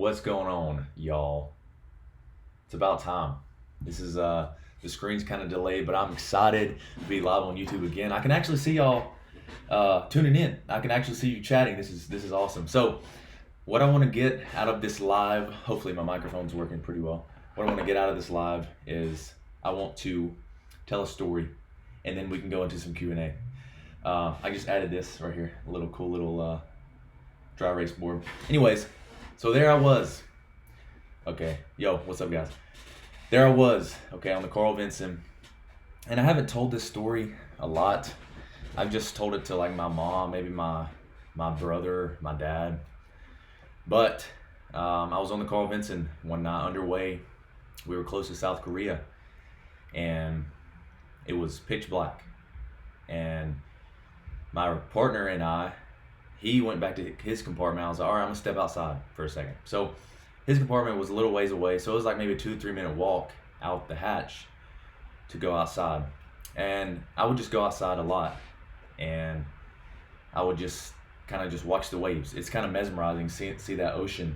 What's going on, y'all? It's about time. This is the screen's kind of delayed, but I'm excited to be live on YouTube again. I can actually see y'all tuning in. I can actually see you chatting. This is awesome. So, what I want to get out of this live, hopefully my microphone's working pretty well. What I want to get out of this live is I want to tell a story, and then we can go into some Q&A. I just added this right here, a little cool little dry erase board. Anyways, so there I was. Okay, yo, what's up, guys? There I was, okay, on the Carl Vinson, and I haven't told this story a lot. I've just told it to like my mom, maybe my brother, my dad. But I was on the Carl Vinson one night underway. We were close to South Korea, and it was pitch black. And my partner and I, he went back to his compartment. I was like, all right, I'm gonna step outside for a second. So his compartment was a little ways away, so it was like maybe a 2-3 minute walk out the hatch to go outside. And I would just go outside a lot, and I would just kind of just watch the waves. It's kind of mesmerizing, see that ocean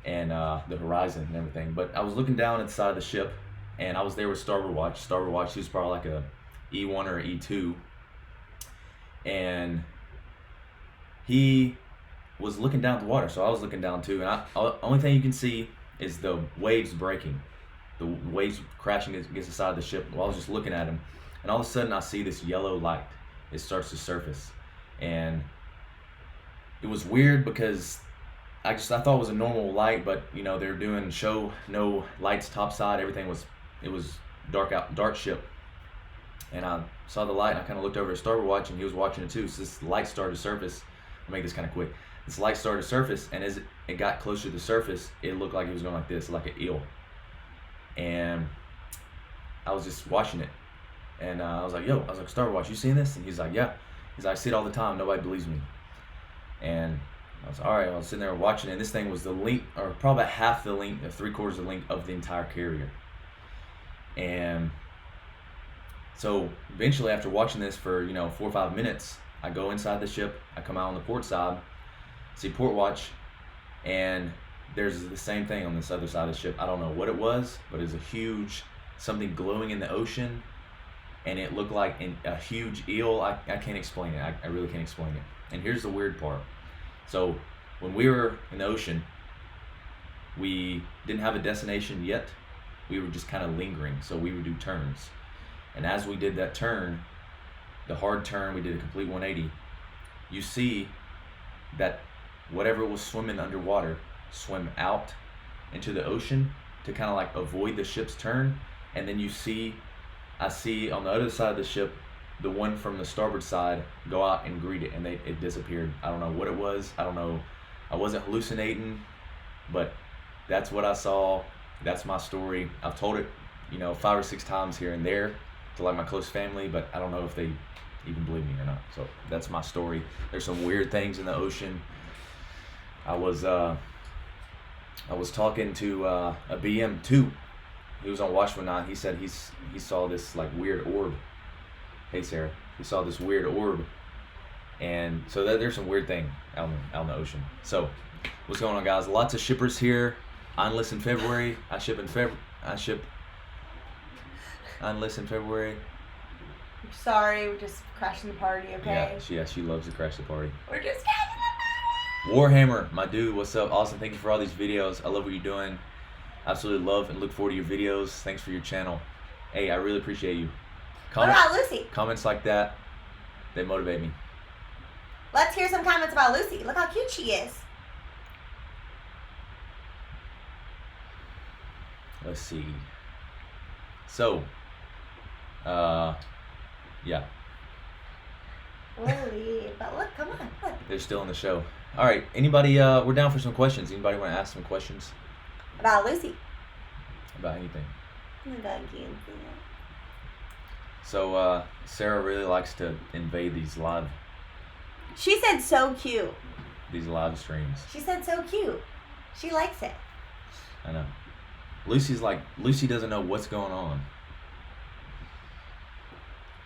and the horizon and everything. But I was looking down at the side of the ship, and I was there with Starboard Watch. Starboard Watch, he was probably like a E1 or E2, and he was looking down at the water, so I was looking down too. And only thing you can see is the waves breaking, the waves crashing against the side of the ship. Well, I was just looking at him, and all of a sudden I see this yellow light. It starts to surface, and it was weird because I thought it was a normal light, but you know they're doing show no lights topside. Everything was dark ship, and I saw the light. And I kind of looked over at Starboard Watch, and he was watching it too. So this light started to surface. I'll make this kind of quick. This light started to surface, and as it got closer to the surface, it looked like it was going like this, like an eel. And I was just watching it, and I was like, Starboard Watch, you seen this? And he's like, yeah. He's like, I see it all the time. Nobody believes me. And I was all right. I was sitting there watching it, and this thing was the length, or probably about half the length, or 3/4 the length of the entire carrier. And so eventually, after watching this for 4 or 5 minutes, I go inside the ship. I come out on the port side, see Port Watch, and there's the same thing on this other side of the ship. I don't know what it was, but it was a huge something glowing in the ocean, and it looked like a huge eel. I can't explain it. I really can't explain it. And here's the weird part. So when we were in the ocean, we didn't have a destination yet. We were just kind of lingering, so we would do turns. And as we did that turn, the hard turn, we did a complete 180. You see that whatever was swimming underwater swim out into the ocean to kind of like avoid the ship's turn. And then I see on the other side of the ship, the one from the starboard side go out and greet it, and it disappeared. I don't know what it was. I don't know. I wasn't hallucinating, but that's what I saw. That's my story. I've told it, 5 or 6 times here and there to like my close family, but I don't know if they even believe me or not. So that's my story. There's some weird things in the ocean. I was talking to a BM2. He was on watch one night. He said he saw this like weird orb. Hey Sarah, he saw this weird orb, and so there's some weird thing out in the ocean. So what's going on, guys? Lots of shippers here. I enlist in February. I ship Unlist in February. I'm sorry, we're just crashing the party, okay? Yeah, she loves to crash the party. We're just crashing the party! Warhammer, my dude, what's up? Awesome, thank you for all these videos. I love what you're doing. Absolutely love and look forward to your videos. Thanks for your channel. Hey, I really appreciate you. What about Lucy? Comments like that, they motivate me. Let's hear some comments about Lucy. Look how cute she is. Let's see. So, yeah. Lily, but look, come on, look. They're still in the show. All right, anybody, we're down for some questions. Anybody want to ask some questions? About Lucy. About anything. About you. So, Sarah really likes to invade these live She said so cute. streams. She said so cute. She likes it. I know. Lucy doesn't know what's going on.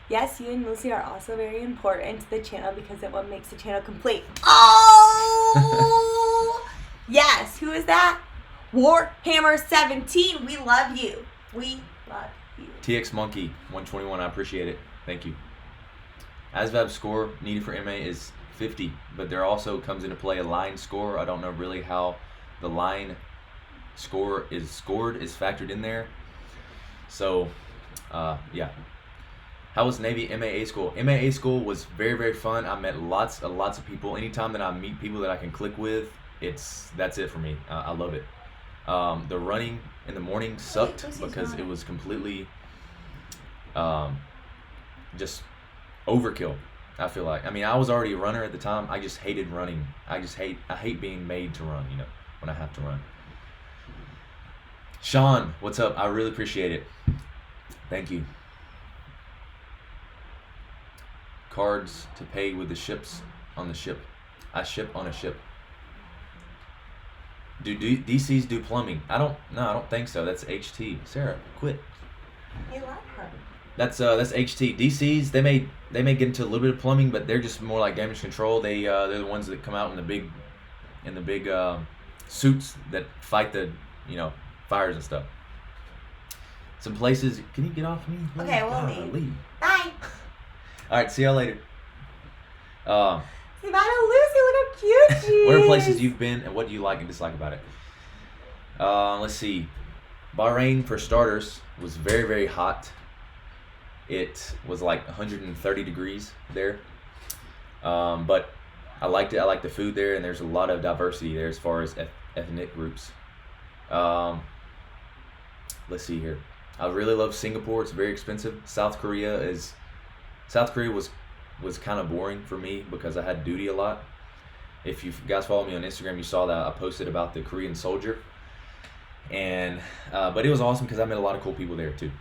Yes, you and Lucy are also very important to the channel because it what makes the channel complete. Oh! Yes, who is that? Warhammer 17. We love you. We love you. TX Monkey 121. I appreciate it. Thank you. ASVAB score needed for MA is 50, but there also comes into play a line score. I don't know really how the line score is factored in there. So, yeah. How was Navy MAA school? MAA school was very, very fun. I met lots of people. Anytime that I meet people that I can click with, that's it for me. I love it. The running in the morning sucked because it was completely just overkill. I feel like. I mean, I was already a runner at the time. I just hated running. I hate being made to run, when I have to run. Sean, what's up? I really appreciate it. Thank you. Cards to pay with the ships on the ship. I ship on a ship. Do DCs do plumbing? I don't think so. That's HT. Sarah, quit. You love her. That's HT. DCs they may get into a little bit of plumbing, but they're just more like damage control. They're the ones that come out in the big suits that fight the fires and stuff. Some places. Can you get off me? Okay, we'll leave. Bye. All right, see y'all later. Say bye to Lucy. Look how cute she is. What are places you've been, and what do you like and dislike about it? Let's see. Bahrain, for starters, was very, very hot. It was like 130 degrees there. But I liked it. I liked the food there, and there's a lot of diversity there as far as ethnic groups. Let's see here. I really love Singapore. It's very expensive. South Korea was kind of boring for me because I had duty a lot. If you guys follow me on Instagram, you saw that I posted about the Korean soldier. And but it was awesome because I met a lot of cool people there too.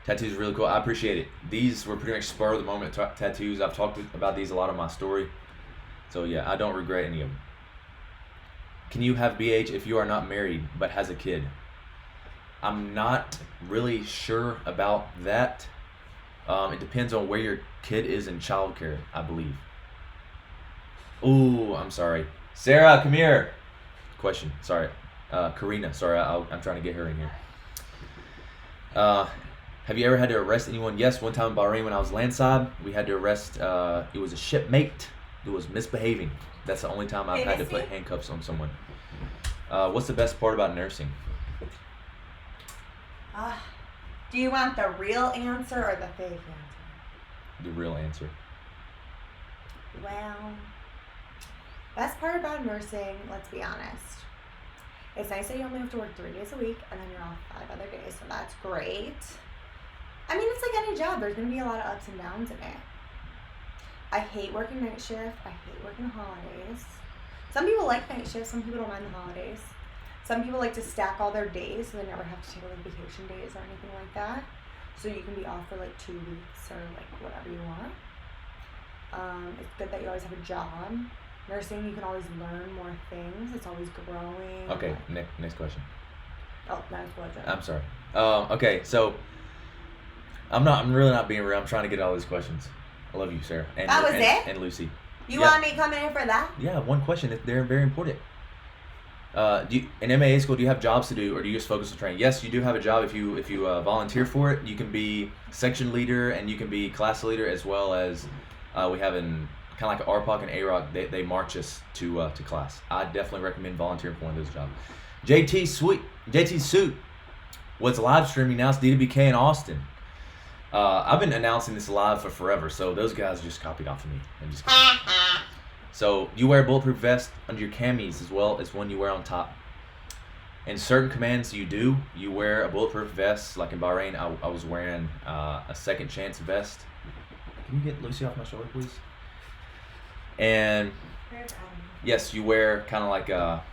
Tattoos are really cool. I appreciate it. These were pretty much spur of the moment tattoos. I've talked about these a lot in my story. So yeah, I don't regret any of them. Can you have BH if you are not married but has a kid? I'm not really sure about that. It depends on where your kid is in childcare, I believe. Ooh, I'm sorry. Sarah, come here. Question. Sorry. Karina. Sorry, I'm trying to get her in here. Have you ever had to arrest anyone? Yes, one time in Bahrain when I was landside, we had to arrest, it was a shipmate who was misbehaving. That's the only time I've had to put handcuffs on someone. What's the best part about nursing? Do you want the real answer or the fake answer? The real answer. Well, best part about nursing, let's be honest. It's nice that you only have to work 3 days a week and then you're off 5 other days, so that's great. I mean, it's like any job. There's going to be a lot of ups and downs in it. I hate working night shift. I hate working the holidays. Some people like night shifts. Some people don't mind the holidays. Some people like to stack all their days so they never have to take like vacation days or anything like that. So you can be off for like 2 weeks or like whatever you want. It's good that you always have a job. Nursing, you can always learn more things. It's always growing. Okay, next question. Oh, nice question. I'm sorry. Okay, so I'm really not being real. I'm trying to get all these questions. I love you, Sarah. And, that was it? And Lucy. You want me coming in for that? Yeah, one question. They're very important. In MAA school, do you have jobs to do, or do you just focus on training? Yes, you do have a job if you volunteer for it. You can be section leader and you can be class leader, as well as we have in kind of like RPOC and AROC, they march us to class. I definitely recommend volunteering for one of those jobs. JT Suit, what's live streaming now? It's DWK in Austen. I've been announcing this live for forever, so those guys just copied off of me. So you wear a bulletproof vest under your camis as well as one you wear on top. In certain commands you wear a bulletproof vest. Like in Bahrain, I was wearing a second chance vest. Can you get Lucy off my shoulder, please? And yes, you wear kind of like I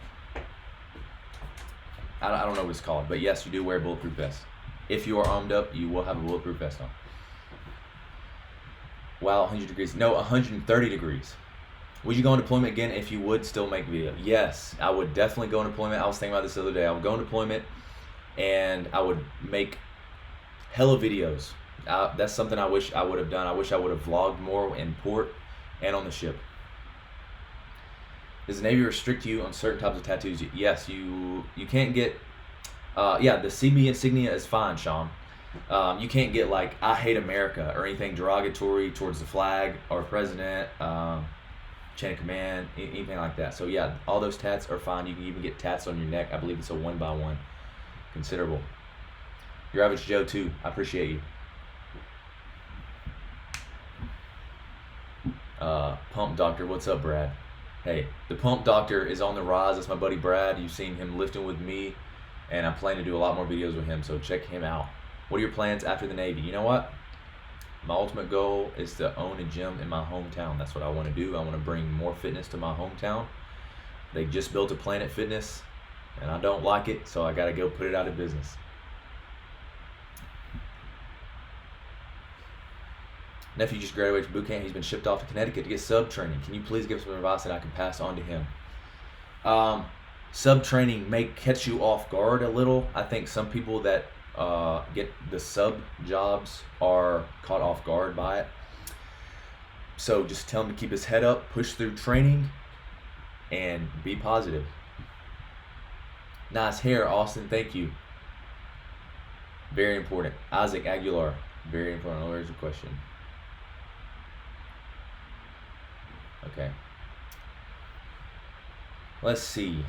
don't know what it's called, but yes, you do wear a bulletproof vest. If you are armed up, you will have a bulletproof vest on. Wow, 100 degrees. No, 130 degrees. Would you go on deployment again if you would still make video? Yes, I would definitely go on deployment. I was thinking about this the other day. I would go on deployment and I would make hella videos. That's something I wish I would have done. I wish I would have vlogged more in port and on the ship. Does the Navy restrict you on certain types of tattoos? Yes, you can't get. The CB insignia is fine, Sean. You can't get like "I hate America" or anything derogatory towards the flag or president, chain of command, anything like that. So yeah, all those tats are fine. You can even get tats on your neck. I believe it's a 1x1, considerable. Your average Joe too. I appreciate you. Pump Doctor, what's up, Brad? Hey, the Pump Doctor is on the rise. That's my buddy Brad. You've seen him lifting with me, and I plan to do a lot more videos with him, so check him out. What are your plans after the Navy? You know what? My ultimate goal is to own a gym in my hometown. That's what I want to do. I want to bring more fitness to my hometown. They just built a Planet Fitness, and I don't like it, so I got to go put it out of business. Nephew just graduated from Bootcamp. He's been shipped off to Connecticut to get sub training. Can you please give some advice that I can pass on to him? Sub training may catch you off guard a little. I think some people that get the sub jobs are caught off guard by it. So just tell him to keep his head up, push through training, and be positive. Nice hair, Austen. Thank you. Very important. Isaac Aguilar. Very important. Where's the question? Okay. Let's see.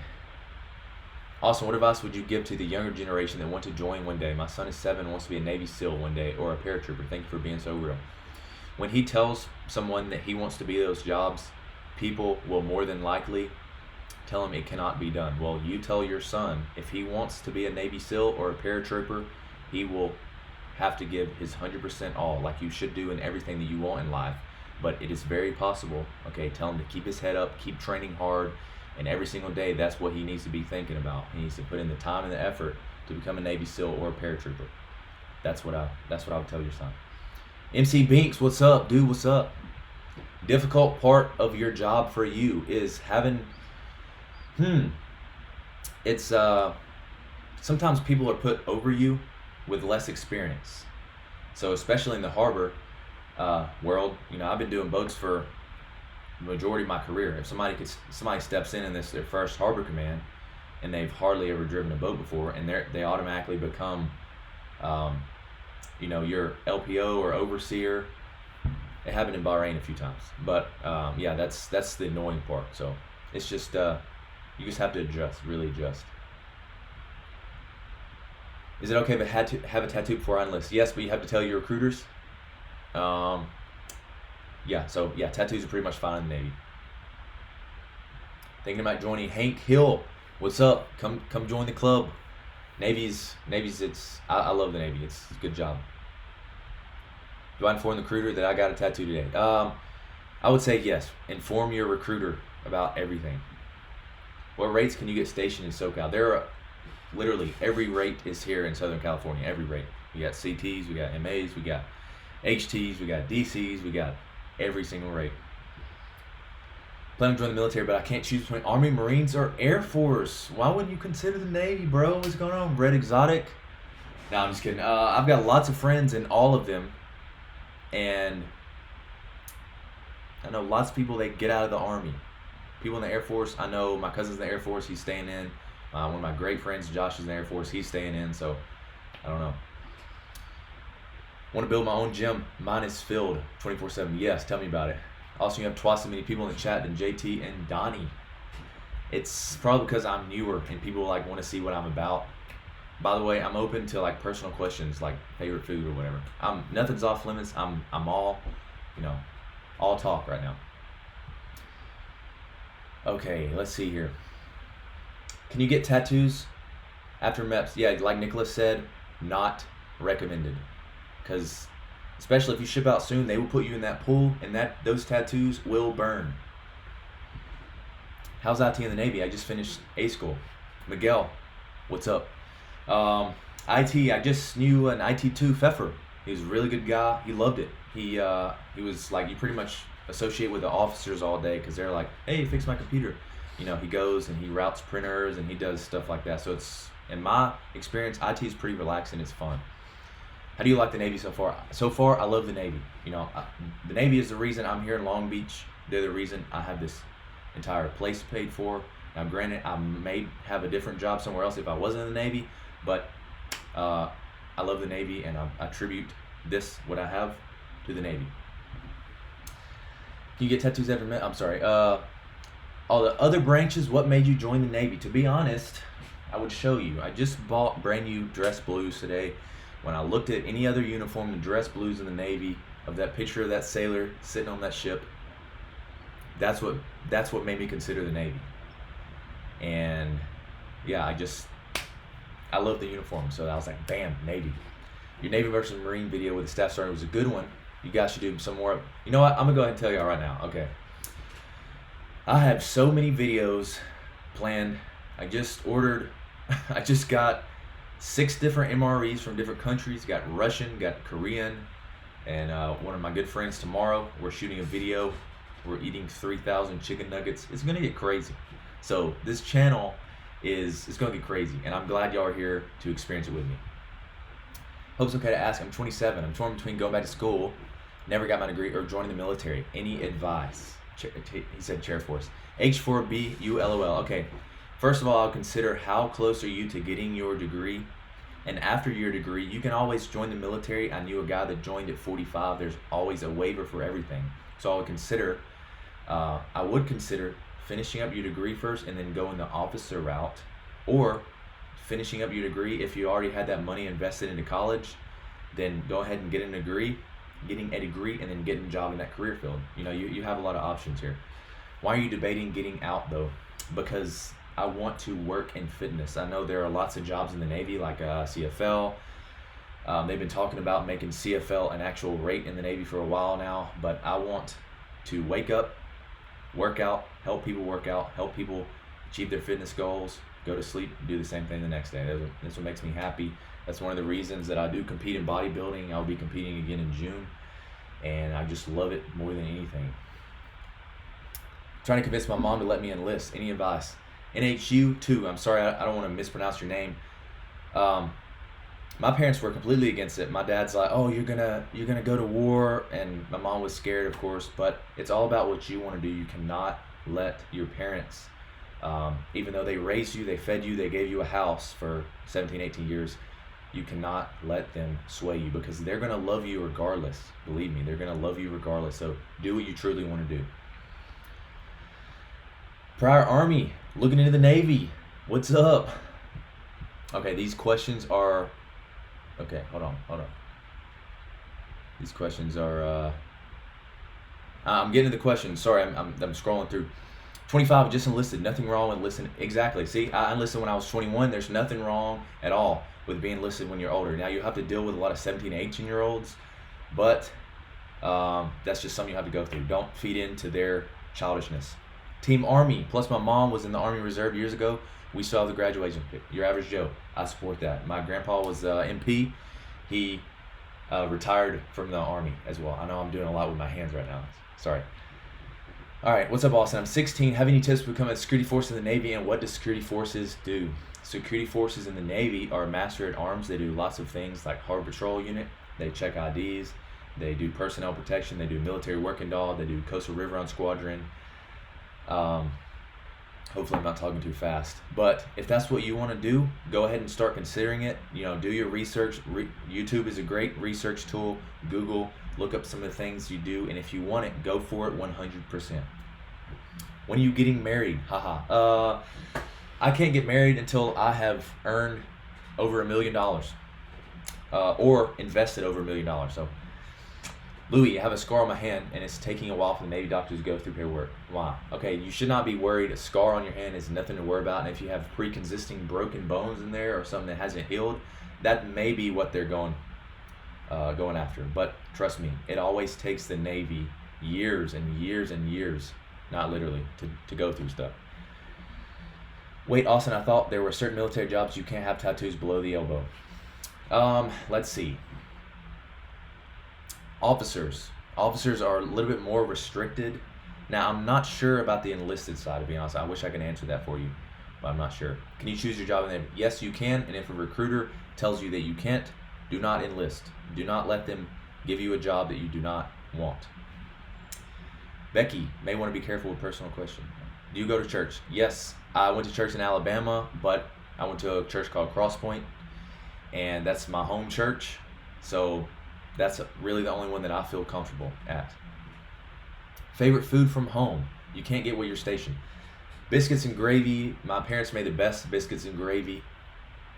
Austin, what advice would you give to the younger generation that want to join one day? My son is 7 and wants to be a Navy SEAL one day or a paratrooper. Thank you for being so real. When he tells someone that he wants to be those jobs, people will more than likely tell him it cannot be done. Well, you tell your son if he wants to be a Navy SEAL or a paratrooper, he will have to give his 100% all, like you should do in everything that you want in life. But it is very possible. Okay, tell him to keep his head up, keep training hard, and every single day that's what he needs to be thinking about. He needs to put in the time and the effort to become a Navy SEAL or a paratrooper. That's what I would tell your son. MC Binks, what's up, dude? What's up? Difficult part of your job for you is having it's sometimes people are put over you with less experience. So especially in the harbor world, I've been doing boats for the majority of my career. If somebody steps in and this is their first harbor command, and they've hardly ever driven a boat before, and they automatically become, your LPO or overseer. It happened in Bahrain a few times, but that's the annoying part. So it's just you just have to adjust, really adjust. Is it okay to have a tattoo before I enlist? Yes, but you have to tell your recruiters. Tattoos are pretty much fine in the Navy. Thinking about joining Hank Hill. What's up? Come join the club. Navy's I love the Navy. It's a good job. Do I inform the recruiter that I got a tattoo today? I would say yes. Inform your recruiter about everything. What rates can you get stationed in SoCal? There are literally every rate is here in Southern California. Every rate. We got CTs, we got MAs, we got HTs, we got DCs, we got every single rate. Plan to join the military, but I can't choose between Army, Marines, or Air Force. Why wouldn't you consider the Navy, bro? What's going on? Red Exotic? No, I'm just kidding. I've got lots of friends in all of them, and I know lots of people that get out of the Army. People in the Air Force, I know my cousin's in the Air Force, he's staying in. One of my great friends, Josh, is in the Air Force, he's staying in, so I don't know. Want to build my own gym. Mine is filled 24/7. Yes, tell me about it. Also, you have twice as many people in the chat than JT and Donnie. It's probably because I'm newer and people want to see what I'm about. By the way, I'm open to personal questions like favorite food or whatever. Nothing's off limits. I'm all, all talk right now. Okay, let's see here. Can you get tattoos after MEPS? Yeah, like Nicholas said, not recommended. Because especially if you ship out soon, they will put you in that pool, and those tattoos will burn. How's IT in the Navy? I just finished A school. Miguel, what's up? IT, I just knew an IT2 Pfeffer. He was a really good guy. He loved it. He was you pretty much associate with the officers all day because they're like, hey, fix my computer. He goes and he routes printers and he does stuff like that. So it's, in my experience, IT is pretty relaxing. It's fun. How do you like the Navy so far? So far, I love the Navy. The Navy is the reason I'm here in Long Beach They're the reason I have this entire place paid for. Now, granted, I may have a different job somewhere else if I wasn't in the Navy, but I love the Navy, and I attribute what I have, to the Navy. Can you get tattoos every minute? I'm sorry. All the other branches, what made you join the Navy? To be honest, I would show you. I just bought brand new dress blues today. When I looked at any other uniform, the dress blues in the Navy, of that picture of that sailor sitting on that ship, that's what made me consider the Navy. And yeah, I love the uniform, so I was like, bam, Navy. Your Navy versus Marine video with the staff sergeant was a good one. You guys should do some more. You know what? I'm gonna go ahead and tell y'all right now. Okay. I have so many videos planned. I just got 6 different MREs from different countries. Got Russian, got Korean, and one of my good friends tomorrow, we're shooting a video. We're eating 3,000 chicken nuggets. It's gonna get crazy. So this channel it's gonna get crazy, and I'm glad y'all are here to experience it with me. Hope it's okay to ask. I'm 27. I'm torn between going back to school, never got my degree, or joining the military. Any advice? He said Chair Force. H4BULOL. Okay. First of all, I'll consider how close are you to getting your degree. And after your degree, you can always join the military. I knew a guy that joined at 45. There's always a waiver for everything. So I would consider finishing up your degree first and then going the officer route, or finishing up your degree. If you already had that money invested into college, then go ahead and getting a degree, and then getting a job in that career field. You have a lot of options here. Why are you debating getting out though? Because I want to work in fitness. I know there are lots of jobs in the Navy, like CFL. They've been talking about making CFL an actual rate in the Navy for a while now, but I want to wake up, work out, help people work out, help people achieve their fitness goals, go to sleep, do the same thing the next day. That's what makes me happy. That's one of the reasons that I do compete in bodybuilding. I'll be competing again in June, and I just love it more than anything. Trying to convince my mom to let me enlist. Any advice? NHU2. I'm sorry, I don't want to mispronounce your name. My parents were completely against it. My dad's like, "Oh, you're gonna go to war," and my mom was scared, of course. But it's all about what you want to do. You cannot let your parents, even though they raised you, they fed you, they gave you a house for 17, 18 years, you cannot let them sway you, because they're gonna love you regardless. Believe me, they're gonna love you regardless. So do what you truly want to do. Prior Army, looking into the Navy. What's up? Okay, these questions are. Okay, hold on. These questions are. I'm getting to the questions. Sorry, I'm scrolling through. 25, just enlisted. Nothing wrong with enlisting. Exactly. See, I enlisted when I was 21. There's nothing wrong at all with being enlisted when you're older. Now you have to deal with a lot of 17, 18-year-olds, but that's just something you have to go through. Don't feed into their childishness. Team Army. Plus, my mom was in the Army Reserve years ago. We still have the graduation pic. Your average Joe. I support that. My grandpa was MP. He retired from the Army as well. I know I'm doing a lot with my hands right now. Sorry. All right. What's up, Austen? I'm 16. Have any tips to become a security force in the Navy, and what do security forces do? Security forces in the Navy are master at arms. They do lots of things like Harbor Patrol Unit. They check IDs. They do personnel protection. They do military working dog. They do Coastal River on Squadron. Hopefully I'm not talking too fast, but if that's what you want to do, go ahead and start considering it. Do your research. YouTube is a great research tool. Google, look up some of the things you do, and if you want it, go for it 100%. When are you getting married? Haha. I can't get married until I have earned over $1 million, or invested over $1 million. So, Louis, I have a scar on my hand, and it's taking a while for the Navy doctors to go through paperwork. Why? Okay, you should not be worried. A scar on your hand is nothing to worry about. And if you have pre-existing broken bones in there or something that hasn't healed, that may be what they're going after. But trust me, it always takes the Navy years and years and years, not literally, to go through stuff. Wait, Austen, I thought there were certain military jobs you can't have tattoos below the elbow. Let's see. Officers are a little bit more restricted. Now, I'm not sure about the enlisted side, to be honest. I wish I could answer that for you, but I'm not sure. Can you choose your job in there? Yes, you can. And if a recruiter tells you that you can't, do not enlist. Do not let them give you a job that you do not want. Becky may want to be careful with personal question. Do you go to church? Yes, I went to church in Alabama, but I went to a church called Cross Point, and that's my home church. So that's really the only one that I feel comfortable at. Favorite food from home? You can't get where you're stationed. Biscuits and gravy. My parents made the best biscuits and gravy,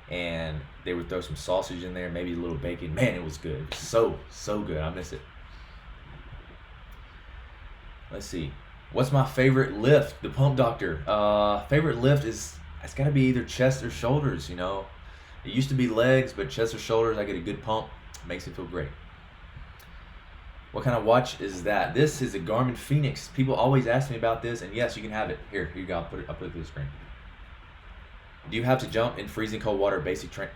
and they would throw some sausage in there, maybe a little bacon. Man, it was good. So good. I miss it. Let's see. What's my favorite lift? The Pump Doctor. Favorite lift it's got to be either chest or shoulders. It used to be legs, but chest or shoulders, I get a good pump. Makes it feel great. What kind of watch is that? This is a Garmin Phoenix. People always ask me about this, and yes, you can have it. Here you go. I'll put it to the screen. Do you have to jump in freezing cold water basic train?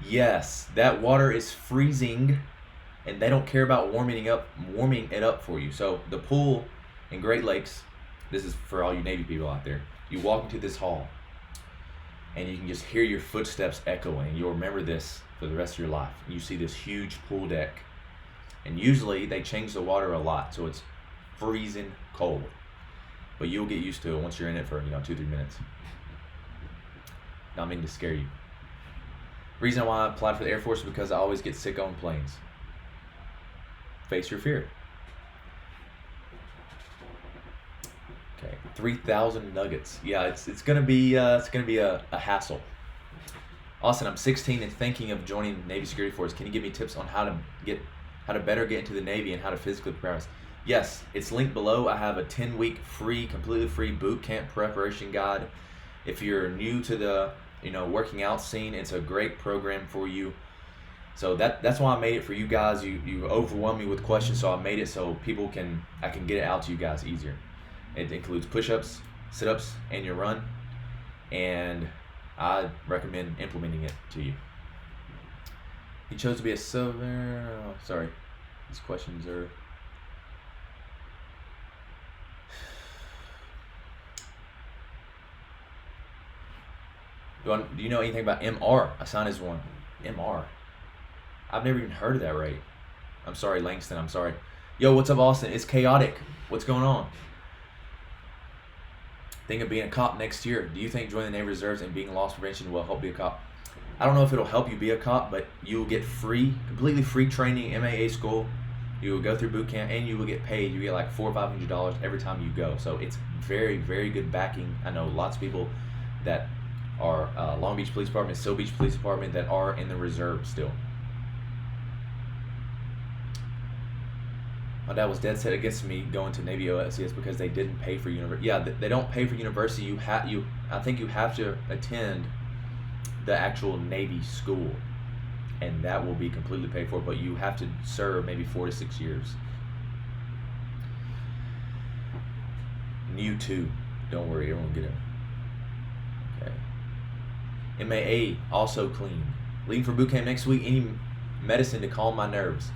Yes, that water is freezing, and they don't care about warming it up for you. So the pool in Great Lakes, this is for all you Navy people out there. You walk into this hall, and you can just hear your footsteps echoing, and you'll remember this for the rest of your life. You see this huge pool deck, and usually they change the water a lot, so it's freezing cold. But you'll get used to it once you're in it for 2-3 minutes. Not meaning to scare you. Reason why I applied for the Air Force is because I always get sick on planes. Face your fear. Okay, 3,000 nuggets. Yeah, it's gonna be a hassle. Austen, I'm 16 and thinking of joining the Navy Security Force. Can you give me tips on how to better get into the Navy and how to physically prepare us? Yes, it's linked below. I have a 10-week completely free boot camp preparation guide. If you're new to the working out scene, it's a great program for you. So that's why I made it for you guys. You overwhelmed me with questions, so I made it so I can get it out to you guys easier. It includes push-ups, sit-ups, and your run, and I recommend implementing it to you. He chose to be a silver. Oh, sorry, these questions are. Do you know anything about MR? Asan is one. MR. I've never even heard of that rate. I'm sorry, Langston. I'm sorry. Yo, what's up, Austen? It's chaotic. What's going on? Think of being a cop next year. Do you think joining the Navy Reserves and being loss prevention will help be a cop? I don't know if it'll help you be a cop, but you will get completely free training, MAA school. You will go through boot camp, and you will get paid. You get like $400 or $500 every time you go. So it's very, very good backing. I know lots of people that are Long Beach Police Department, Seal Beach Police Department that are in the reserve still. My dad was dead set against me going to Navy OSCS because they didn't pay for university. Yeah, they don't pay for university. I think you have to attend the actual Navy school, and that will be completely paid for. But you have to serve maybe 4 to 6 years. New too. Don't worry, everyone get it. Okay. MAA also clean. Leaving for boot camp next week. Any medicine to calm my nerves?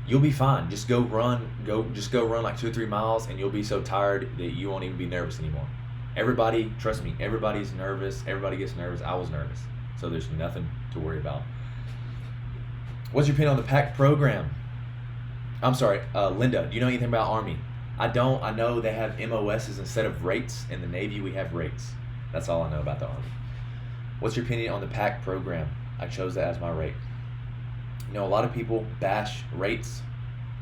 You'll be fine. Just go run like 2 or 3 miles, and you'll be so tired that you won't even be nervous anymore. Everybody, trust me, everybody's nervous. Everybody gets nervous. I was nervous. So there's nothing to worry about. What's your opinion on the PAC program? I'm sorry, Linda, do you know anything about Army? I don't. I know they have MOSs instead of rates. In the Navy, we have rates. That's all I know about the Army. What's your opinion on the PAC program? I chose that as my rate. A lot of people bash rates.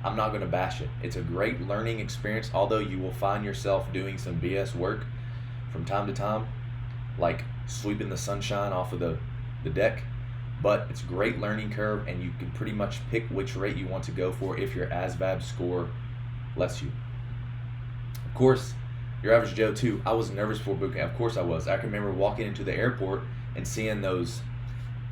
I'm not going to bash it. It's a great learning experience, although you will find yourself doing some BS work from time to time, like sweeping the sunshine off of the deck. But it's a great learning curve, and you can pretty much pick which rate you want to go for if your ASVAB score lets you. Of course, your average Joe too. I was nervous for boot camp. Of course I was. I can remember walking into the airport and seeing those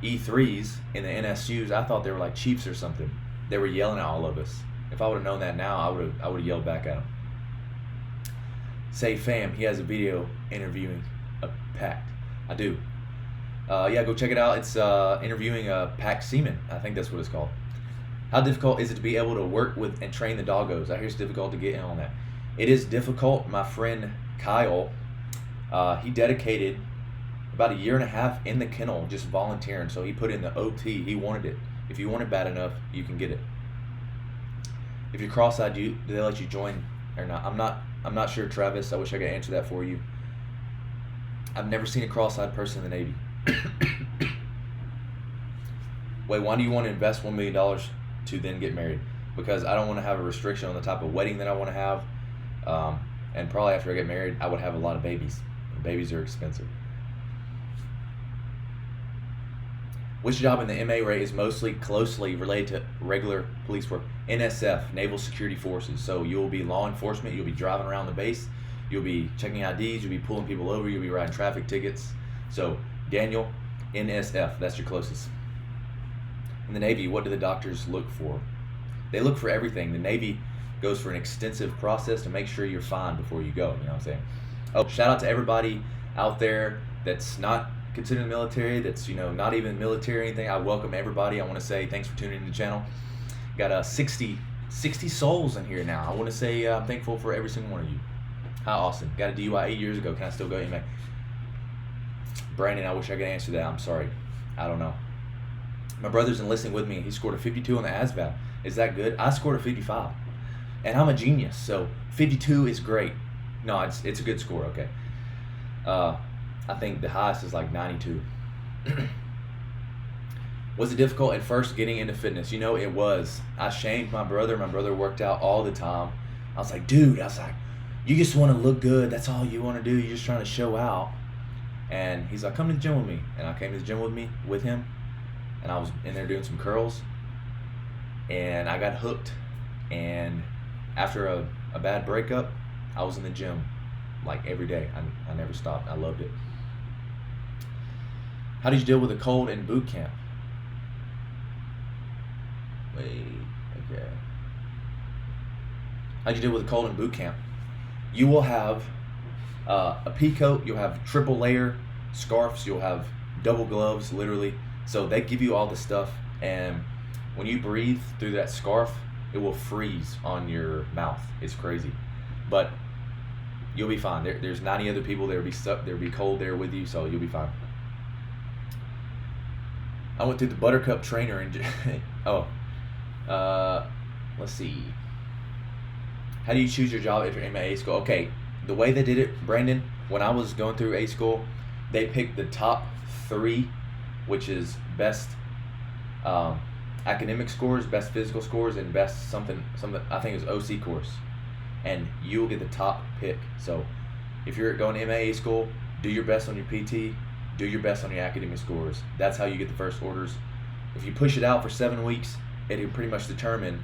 E3s in the NSUs. I thought they were like Chiefs or something. They were yelling at all of us. If I would have known that now, I would have yelled back at them. Say fam, he has a video interviewing a PAC. I do. Yeah, go check it out. It's interviewing a PAC seaman. I think that's what it's called. How difficult is it to be able to work with and train the doggos? I hear it's difficult to get in on that. It is difficult. My friend Kyle, he dedicated about 1.5 years in the kennel just volunteering. So he put in the OT. He wanted it. If you want it bad enough, you can get it. If you're cross-eyed, do they let you join or not? I'm not sure, Travis. I wish I could answer that for you. I've never seen a cross-eyed person in the Navy. Wait, why do you want to invest $1 million to then get married? Because I don't want to have a restriction on the type of wedding that I want to have. And probably after I get married, I would have a lot of babies. Babies are expensive. Which job in the MA rate is mostly closely related to regular police work? NSF, Naval Security Forces. So you'll be law enforcement, you'll be driving around the base, you'll be checking IDs, you'll be pulling people over, you'll be writing traffic tickets. So Daniel, NSF, that's your closest. In the Navy, what do the doctors look for? They look for everything. The Navy goes for an extensive process to make sure you're fine before you go. You know what I'm saying? Oh, shout out to everybody out there that's not considered the military, that's, you know, not even military or anything. I welcome everybody. I want to say thanks for tuning in to the channel. Got 60 souls in here now. I want to say I'm thankful for every single one of you. Hi, Austen. Got a DUI 8 years ago. Can I still go MA? Brandon, I wish I could answer that. I'm sorry. I don't know. My brother's enlisting with me. He scored a 52 on the ASVAB. Is that good? I scored a 55. And I'm a genius, so 52 is great. No, it's a good score, okay. I think the highest is like 92. Was it difficult at first getting into fitness? You know, it was. I shamed my brother. My brother worked out all the time. I was like, dude, you just want to look good. That's all you want to do. You're just trying to show out. And he's like, come to the gym with me. And I came to the gym with him. And I was in there doing some curls. And I got hooked. And after a bad breakup, I was in the gym like every day. I never stopped. I loved it. How did you deal with a cold in boot camp? Wait, okay. How'd you deal with a cold in boot camp? You will have a pea coat, you'll have triple layer scarves, you'll have double gloves, literally. So they give you all the stuff, and when you breathe through that scarf, it will freeze on your mouth. It's crazy. But you'll be fine. There's 90 other people that will be stuck, there'll be cold there with you, so you'll be fine. I went through the Buttercup trainer and let's see. How do you choose your job if you're in A school? Okay, the way they did it, Brandon, when I was going through A school, they picked the top 3, which is best academic scores, best physical scores, and best something I think it was OC course. And you will get the top pick. So if you're going to MAA school, do your best on your PT, do your best on your academic scores. That's how you get the first orders. If you push it out for 7 weeks, it'll pretty much determine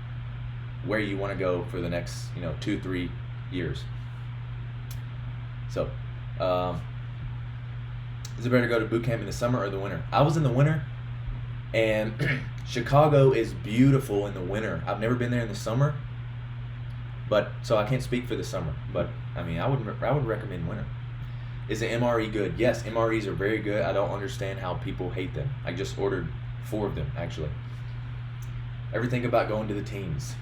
where you want to go for the next, 2-3 years. So, is it better to go to boot camp in the summer or the winter? I was in the winter, and Chicago is beautiful in the winter. I've never been there in the summer, but so I can't speak for the summer. But I mean, I would recommend winter. Is the MRE good? Yes, MREs are very good. I don't understand how people hate them. I just ordered 4 of them, actually. Everything about going to the teams.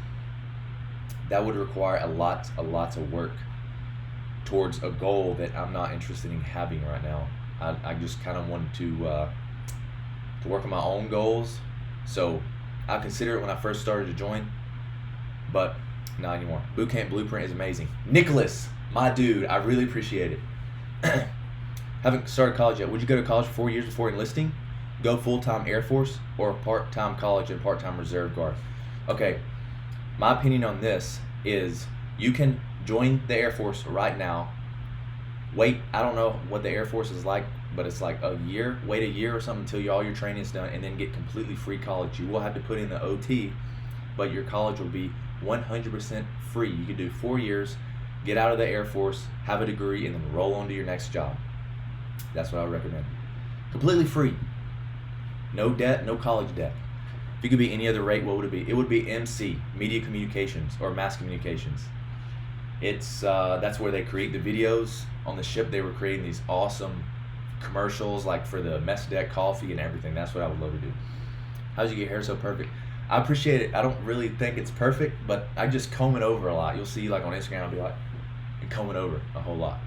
That would require a lot of work towards a goal that I'm not interested in having right now. I just kind of wanted to work on my own goals. So I consider it when I first started to join, but not anymore. Bootcamp Blueprint is amazing. Nicholas, my dude, I really appreciate it. Haven't started college yet. Would you go to college for 4 years before enlisting? Go full-time Air Force or part-time college and part-time Reserve Guard? Okay, my opinion on this is you can join the Air Force right now. Wait, I don't know what the Air Force is like, but it's like a year. Wait a year or something until all your training is done, and then get completely free college. You will have to put in the OT, but your college will be 100% free. You can do 4 years, get out of the Air Force, have a degree, and then roll on to your next job. That's what I would recommend. Completely free. No debt, no college debt. If you could be any other rate, what would it be? It would be MC, Media Communications, or Mass Communications. It's that's where they create the videos. On the ship, they were creating these awesome commercials, like for the mess deck coffee and everything. That's what I would love to do. How did you get hair so perfect? I appreciate it. I don't really think it's perfect, but I just comb it over a lot. You'll see, like on Instagram, I'll be like, and comb it over a whole lot.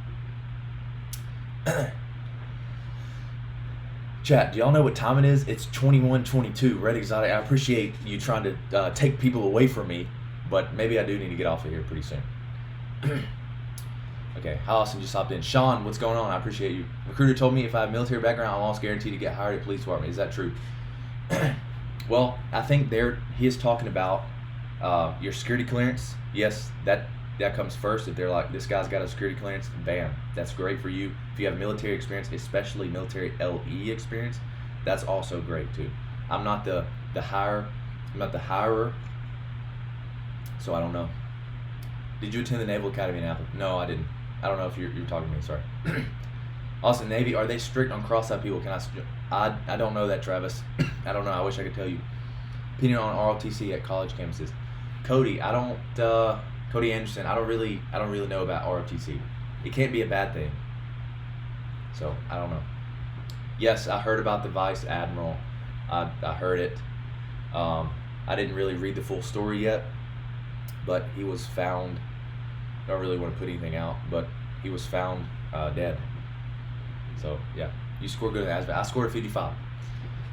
Chat, do y'all know what time it is? It's 21:22. Red Exotic, I appreciate you trying to take people away from me, But maybe I do need to get off of here pretty soon. Okay, how Austin just hopped in. Sean, what's going on? I appreciate you. Recruiter told me if I have military background, I'm almost guaranteed to get hired at police department. Is that true? Well, I think he is talking about your security clearance. Yes, that comes first. If they're like, this guy's got a security clearance, bam, that's great for you. If you have military experience, especially military LE experience, that's also great too. I'm not the hirer, so I don't know. Did you attend the Naval Academy in Apple? No, I didn't. I don't know if you're talking to me. Sorry. Austin, Navy, are they strict on cross-eyed people? I don't know that, Travis. I don't know. I wish I could tell you. Opinion on ROTC at college campuses. Cody Anderson, I don't really know about ROTC. It can't be a bad thing. So, I don't know. Yes, I heard about the Vice Admiral. I heard it. I didn't really read the full story yet, but he was found. I don't really want to put anything out, but he was found dead. So, yeah. You scored good on the ASVAB. I scored a 55.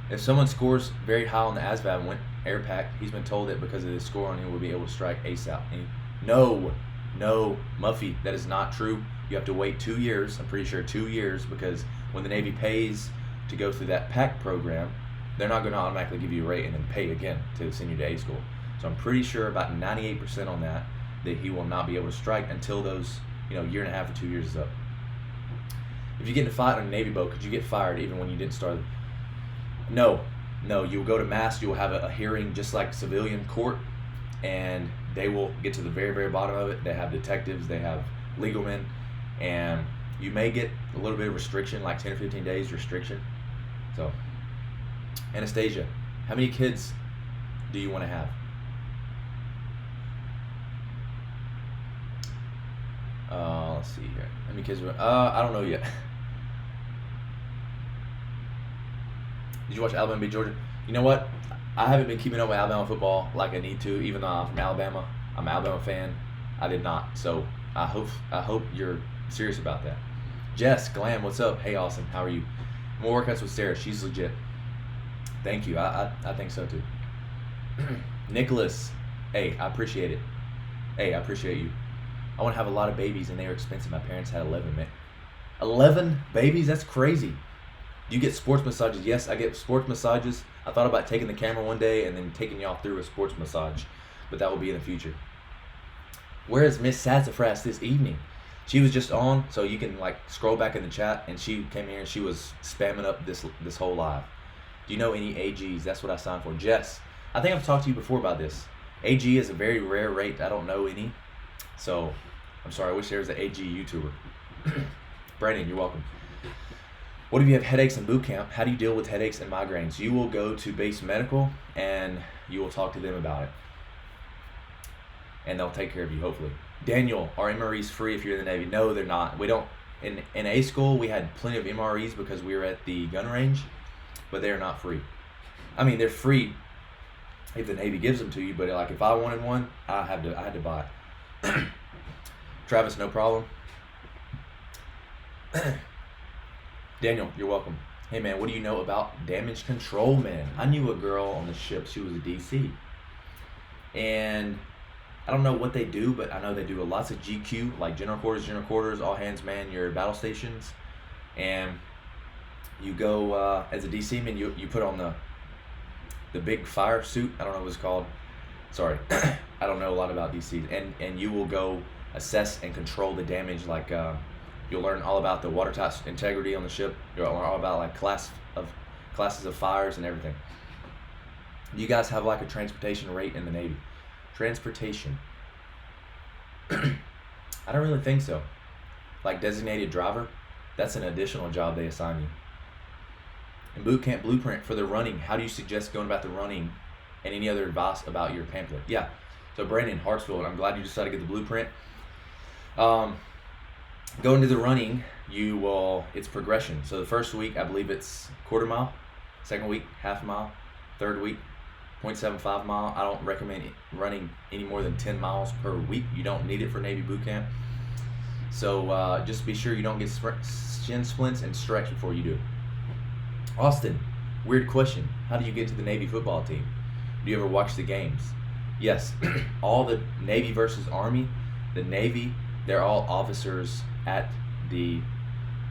If someone scores very high on the ASVAB and went air pack, he's been told that because of his score on him, will be able to strike ASAP. No, Muffy, that is not true. You have to wait 2 years. I'm pretty sure 2 years, because when the Navy pays to go through that PAC program, they're not going to automatically give you a rate and then pay again to send you to A school. So I'm pretty sure about 98% on that he will not be able to strike until those, year and a half or 2 years is up. If you get in a fight on a Navy boat, could you get fired even when you didn't start? No. You'll go to mass. You'll have a hearing just like civilian court, and they will get to the very, very bottom of it. They have detectives. They have legal men, and you may get a little bit of restriction, like 10 or 15 days restriction. So, Anastasia, how many kids do you want to have? Let's see here. How many kids? I don't know yet. Did you watch Alabama beat Georgia? You know what? I haven't been keeping up with Alabama football like I need to, even though I'm from Alabama. I'm an Alabama fan. I did not. So I hope you're serious about that. Jess, Glam, what's up? Hey, Austin, how are you? More workouts with Sarah. She's legit. Thank you. I think so too. Nicholas, hey, I appreciate it. Hey, I appreciate you. I want to have a lot of babies, and they are expensive. My parents had 11, man. 11 babies? That's crazy. Do you get sports massages? Yes, I get sports massages. I thought about taking the camera one day and then taking y'all through a sports massage, but that will be in the future. Where is Miss Sassafras this evening? She was just on, so you can scroll back in the chat, and she came here and she was spamming up this whole live. Do you know any AGs? That's what I signed for. Jess, I think I've talked to you before about this. AG is a very rare rate. I don't know any, so I'm sorry. I wish there was an AG YouTuber. Brandon, you're welcome. What if you have headaches in boot camp? How do you deal with headaches and migraines? You will go to base medical and you will talk to them about it. And they'll take care of you, hopefully. Daniel, are MREs free if you're in the Navy? No, they're not. We don't. In A school, we had plenty of MREs because we were at the gun range, but they're not free. I mean, they're free if the Navy gives them to you, but if I wanted one, I had to buy it. Travis, no problem. Daniel, you're welcome. Hey man, what do you know about damage control men? I knew a girl on the ship. She was a DC. And I don't know what they do, but I know they do lots of GQ, like general quarters, all hands man your battle stations. And you go, as a DC man, you put on the big fire suit. I don't know what it's called. Sorry. I don't know a lot about DCs. And you will go assess and control the damage, you'll learn all about the watertight integrity on the ship. You'll learn all about classes of fires and everything. You guys have a transportation rate in the Navy? Transportation. I don't really think so. Designated driver, that's an additional job they assign you. And boot camp blueprint for the running. How do you suggest going about the running, and any other advice about your pamphlet? Yeah. So Brandon, Hartsfield, I'm glad you decided to get the blueprint. Going to the running, it's progression. So the first week, I believe it's quarter mile. Second week, half mile. Third week, 0.75 mile. I don't recommend running any more than 10 miles per week. You don't need it for Navy boot camp. So just be sure you don't get shin splints and stretch before you do it. Austin, weird question. How do you get to the Navy football team? Do you ever watch the games? Yes, all the Navy versus Army, the Navy, they're all officers at the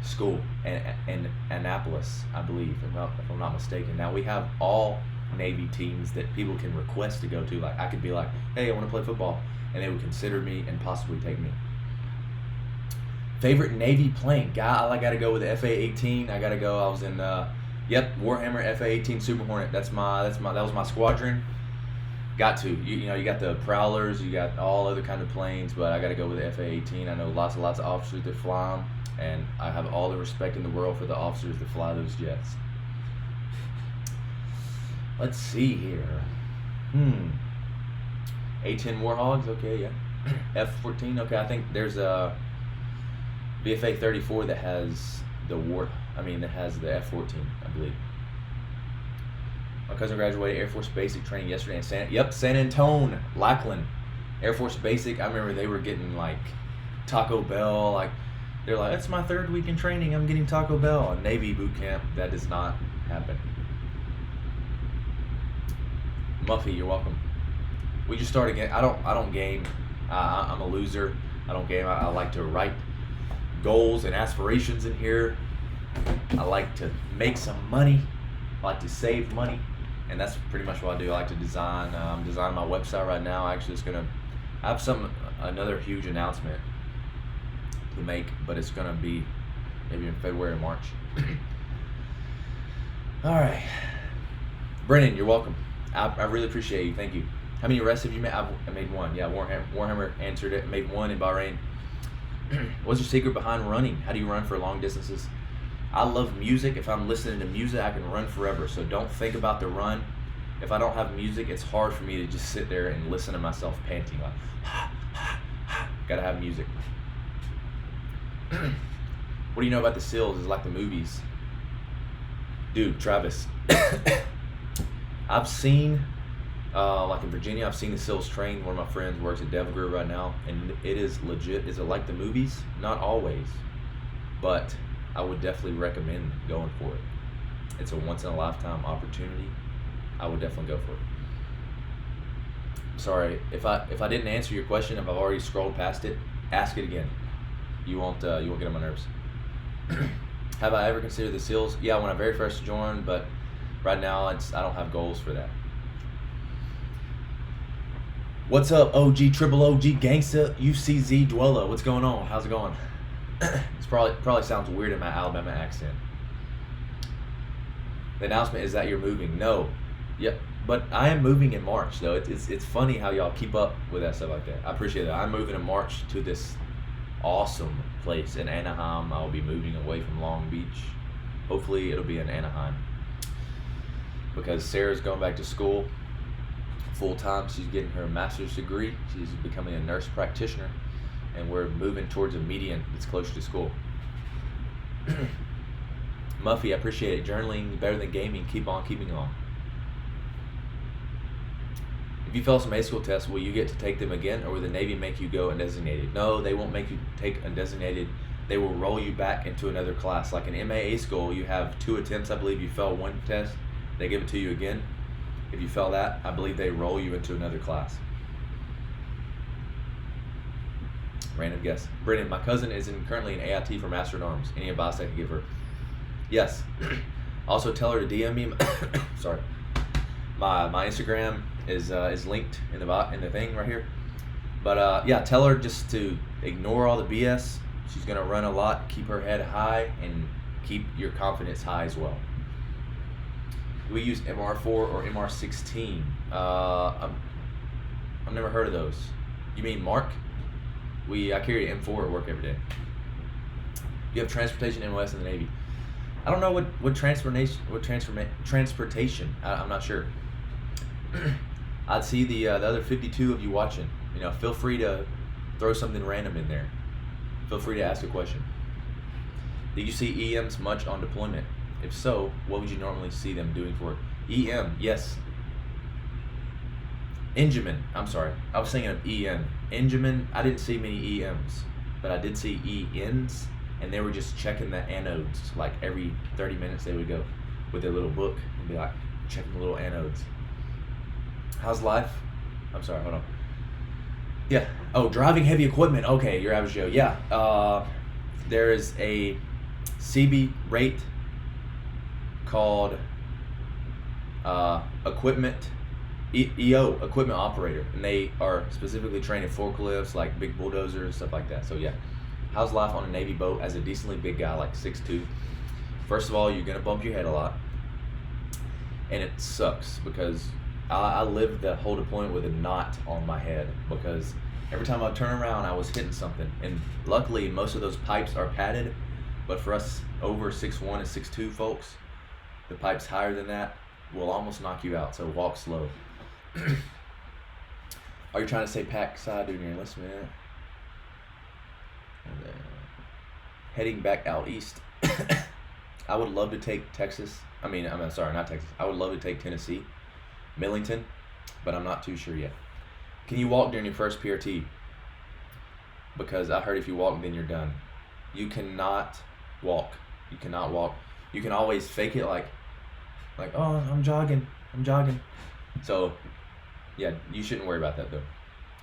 school in Annapolis, I believe, if I'm not mistaken. Now we have all Navy teams that people can request to go to. Like I could be like, hey, I want to play football, and they would consider me and possibly take me. Favorite Navy plane? Guy, I gotta go with the FA-18. I gotta go. I was in, Warhammer FA-18 Super Hornet. That was my squadron. Got to. You got the Prowlers, you got all other kind of planes, but I gotta go with the FA-18. I know lots of officers that fly them, and I have all the respect in the world for the officers that fly those jets. Let's see here. A-10 Warhogs. Okay, yeah. F-14. Okay, I think there's a VFA 34 that has the F-14, I believe. My cousin graduated Air Force Basic training yesterday in San Antonio, Lackland. Air Force Basic, I remember they were getting like Taco Bell, like they're like, it's my 3rd week in training, I'm getting Taco Bell. And Navy Bootcamp, that does not happen. Muffy, you're welcome. We just started again. I don't game. I'm a loser. I don't game. I like to write goals and aspirations in here. I like to make some money. I like to save money, and that's pretty much what I do. I like to design. I'm designing my website right now. Actually, I have another huge announcement to make, but it's gonna be maybe in February or March. All right, Brennan, you're welcome. I really appreciate you. Thank you. How many arrests have you made? I made one. Yeah, Warhammer answered it. Made one in Bahrain. What's your secret behind running? How do you run for long distances? I love music. If I'm listening to music, I can run forever. So don't think about the run. If I don't have music, it's hard for me to just sit there and listen to myself panting. Like, gotta have music. What do you know about the SEALs? It's like the movies. Dude, Travis. I've seen, like in Virginia, I've seen the SEALs train. One of my friends works at DevGuru right now, and it is legit. Is it like the movies? Not always, but I would definitely recommend going for it. It's a once-in-a-lifetime opportunity. I would definitely go for it. Sorry, if I didn't answer your question, if I've already scrolled past it, ask it again. You won't get on my nerves. Have I ever considered the SEALs? Yeah, when I very first joined, but right now I don't have goals for that. What's up, OG, Triple OG, Gangsta, UCZ, Dwella? What's going on? How's it going? It's probably sounds weird in my Alabama accent. The announcement is that you're moving. No. Yep. But I am moving in March, though. It's funny how y'all keep up with that stuff like that. I appreciate that. I'm moving in March to this awesome place in Anaheim. I'll be moving away from Long Beach. Hopefully it'll be in Anaheim, because Sarah's going back to school full-time. She's getting her master's degree. She's becoming a nurse practitioner, and we're moving towards a median that's closer to school. Muffy, I appreciate it. Journaling better than gaming. Keep on keeping on. If you fail some A school tests, will you get to take them again, or will the Navy make you go undesignated? No, they won't make you take undesignated. They will roll you back into another class. Like in MAA school, you have 2 attempts. I believe you fail one test, they give it to you again. If you fail that, I believe they roll you into another class. Random guess. Brennan, my cousin is currently in AIT for Master at Arms. Any advice I could give her? Yes. Also, tell her to DM me. Sorry. My Instagram is linked in the thing right here. But yeah, tell her just to ignore all the BS. She's gonna run a lot. Keep her head high and keep your confidence high as well. Do we use MR4 or MR16? I've never heard of those. You mean Mark? I carry an M4 at work every day. You have transportation MOS in the Navy. I don't know what transportation. I'm not sure. I'd see the other 52 of you watching. Feel free to throw something random in there. Feel free to ask a question. Do you see EMs much on deployment? If so, what would you normally see them doing for it? EM, yes. Engineman, I'm sorry. I was thinking of EM. Engineman, I didn't see many EMs, but I did see ENs, and they were just checking the anodes. Like every 30 minutes they would go with their little book and be like checking the little anodes. How's life? I'm sorry, hold on. Yeah. Oh, driving heavy equipment. Okay, your average Joe. Yeah. There is a CB rate called equipment EO equipment operator, and they are specifically trained in forklifts, like big bulldozers, stuff like that. So yeah, how's life on a Navy boat as a decently big guy like 6'2"? First of all, you're gonna bump your head a lot, and it sucks because I lived the whole deployment with a knot on my head because every time I turn around, I was hitting something. And luckily, most of those pipes are padded, but for us over 6'1" and 6'2" folks, the pipes higher than that will almost knock you out. So walk slow. Are you trying to say pack side during your enlistment? Heading back out east. I would love to take Texas. I'm sorry, not Texas. I would love to take Tennessee, Millington, but I'm not too sure yet. Can you walk during your first PRT? Because I heard if you walk, then you're done. You cannot walk. You cannot walk. You can always fake it like, oh, I'm jogging. So, yeah, you shouldn't worry about that though.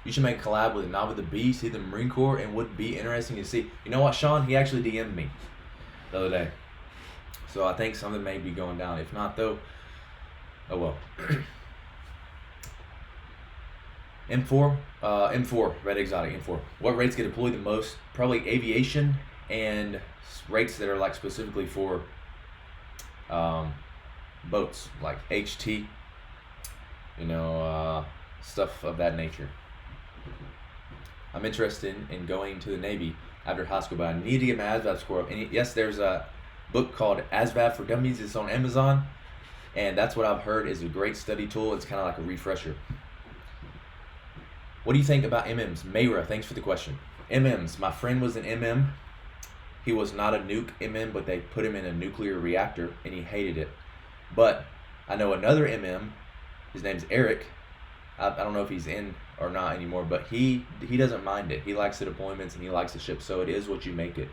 You should make a collab with Not with the Beast, see the Marine Corps, and would be interesting to see. You know what, Sean? He actually DM'd me the other day. So I think something may be going down. If not though, oh well. M4, Red Exotic, M4. What rates get deployed the most? Probably aviation and rates that are like specifically for boats, like HT, stuff of that nature. I'm interested in going to the Navy after high school, but I need to get my ASVAB score up. And yes, there's a book called ASVAB for Dummies. It's on Amazon, and that's what I've heard is a great study tool. It's kind of like a refresher. What do you think about MMs? Mayra, thanks for the question. MMs, my friend was an MM. He was not a nuke MM, but they put him in a nuclear reactor, and he hated it. But I know another MM, his name's Eric. I don't know if he's in or not anymore, but he doesn't mind it. He likes the deployments, and he likes the ship, so it is what you make it.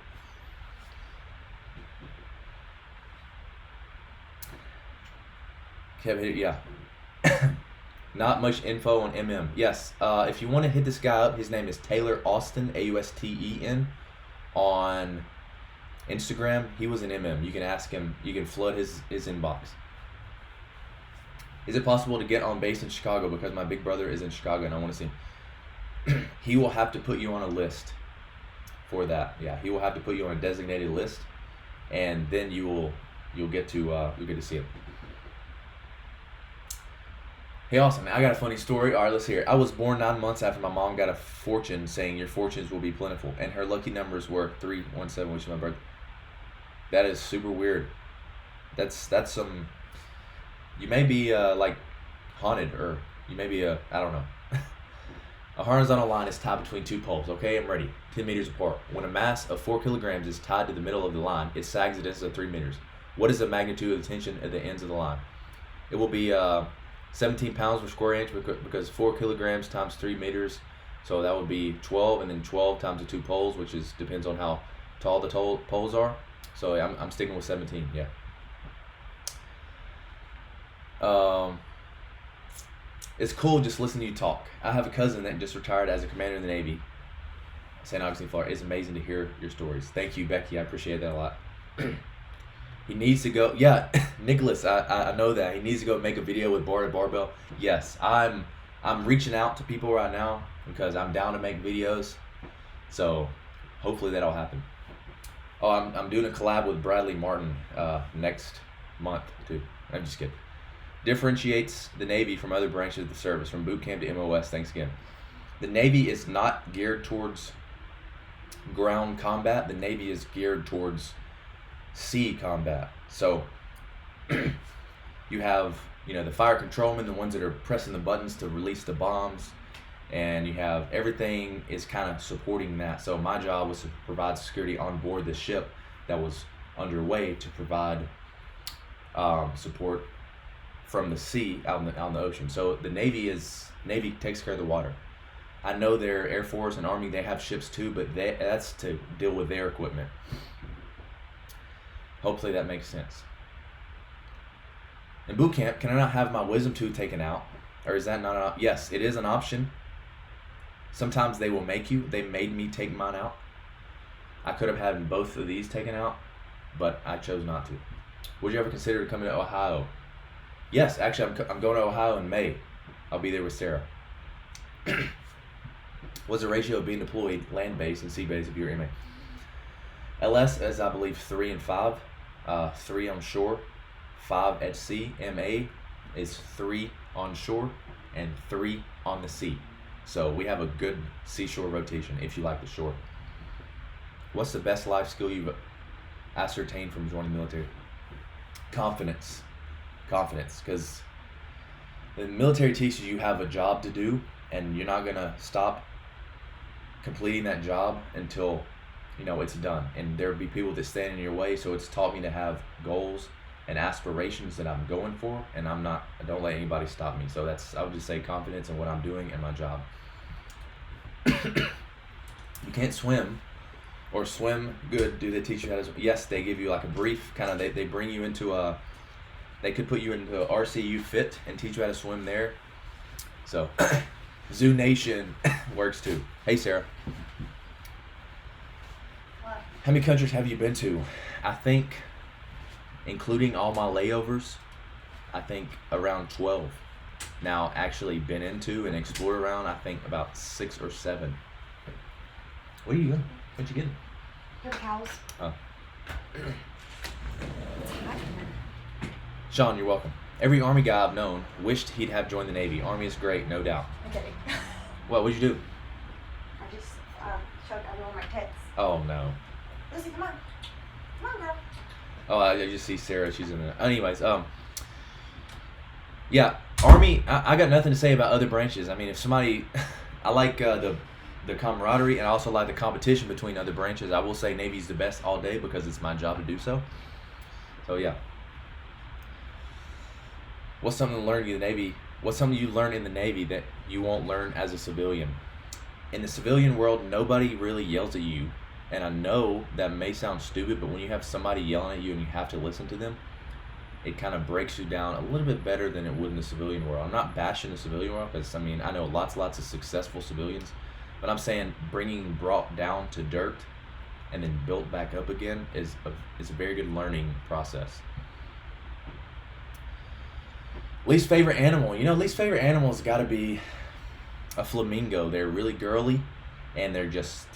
Kevin, yeah. Not much info on MM. Yes, if you want to hit this guy up, his name is Taylor Austen, Austen, on Instagram. He was an MM. You can ask him. You can flood his inbox. Is it possible to get on base in Chicago because my big brother is in Chicago and I want to see him? He will have to put you on a list for that. Yeah, he will have to put you on a designated list, and then you'll get to see him. Hey, awesome. I got a funny story. All right, let's hear it. I was born 9 months after my mom got a fortune saying your fortunes will be plentiful, and her lucky numbers were 317, which is my birthday. That is super weird. That's some. You may be like haunted, or you may be I don't know. A horizontal line is tied between two poles. Okay, I'm ready. 10 meters apart. When a mass of 4 kilograms is tied to the middle of the line, it sags a distance of 3 meters. What is the magnitude of the tension at the ends of the line? It will be 17 pounds per square inch because 4 kilograms times 3 meters. So that would be 12, and then 12 times the two poles, which depends on how tall the poles are. So I'm sticking with 17. Yeah. It's cool just listening to you talk. I have a cousin that just retired as a commander in the Navy, St. Augustine, Florida. It's amazing to hear your stories. Thank you, Becky. I appreciate that a lot. He needs to go. Yeah, Nicholas, I know that. He needs to go make a video with barbell. Yes, I'm reaching out to people right now because I'm down to make videos. So hopefully that'll happen. Oh, I'm doing a collab with Bradley Martin next month too. I'm just kidding. Differentiates the Navy from other branches of the service, from Bootcamp to MOS. Thanks again. The Navy is not geared towards ground combat. The Navy is geared towards sea combat. So you have, the fire controlmen, the ones that are pressing the buttons to release the bombs, and you have everything is kind of supporting that. So my job was to provide security on board the ship that was underway to provide support from the sea out in the ocean. So the Navy takes care of the water. I know their Air Force and Army, they have ships too, but that's to deal with their equipment. Hopefully that makes sense. In boot camp, can I not have my wisdom tooth taken out? Or is that not an option? Yes, it is an option. Sometimes they will make you. They made me take mine out. I could have had both of these taken out, but I chose not to. Would you ever consider coming to Ohio? Yes, actually, I'm going to Ohio in May. I'll be there with Sarah. What's the ratio of being deployed land-based and sea-based if you're MA? LS is, I believe, 3 and 5. 3 on shore, 5 at sea. MA is 3 on shore and 3 on the sea. So we have a good seashore rotation if you like the shore. What's the best life skill you've ascertained from joining the military? Confidence. Confidence, because the military teaches you have a job to do, and you're not gonna stop completing that job until it's done. And there'll be people that stand in your way. So it's taught me to have goals and aspirations that I'm going for, and I don't let anybody stop me. So I would just say confidence in what I'm doing and my job. You can't swim or swim good. Do they teach you how to swim? Yes, they give you like a brief kind of, they bring you into they could put you into RCU Fit and teach you how to swim there. So Zoo Nation works too. Hey Sarah. What? How many countries have you been to? I think, including all my layovers, I think around 12. Now, actually been into and explored around, I think about 6 or 7. What are you doing? What you getting? Your cows. Oh. It's hot in here. Sean, you're welcome. Every Army guy I've known wished he'd have joined the Navy. Army is great, no doubt. I'm kidding. What'd you do? I just showed everyone my tits. Oh, no. Lucy, come on. Come on, girl. Oh, I just see Sarah. She's in the... Anyways, yeah, Army, I got nothing to say about other branches. I mean, if somebody... I like the camaraderie, and I also like the competition between other branches. I will say Navy's the best all day because it's my job to do so. So, yeah. What's something you learn in the Navy? What's something you learn in the Navy that you won't learn as a civilian? In the civilian world, nobody really yells at you. And I know that may sound stupid, but when you have somebody yelling at you and you have to listen to them, it kind of breaks you down a little bit better than it would in the civilian world. I'm not bashing the civilian world because, I mean, I know lots of successful civilians, but I'm saying brought down to dirt and then built back up again is a very good learning process. Least favorite animal. Least favorite animal has got to be a flamingo. They're really girly, and they're just,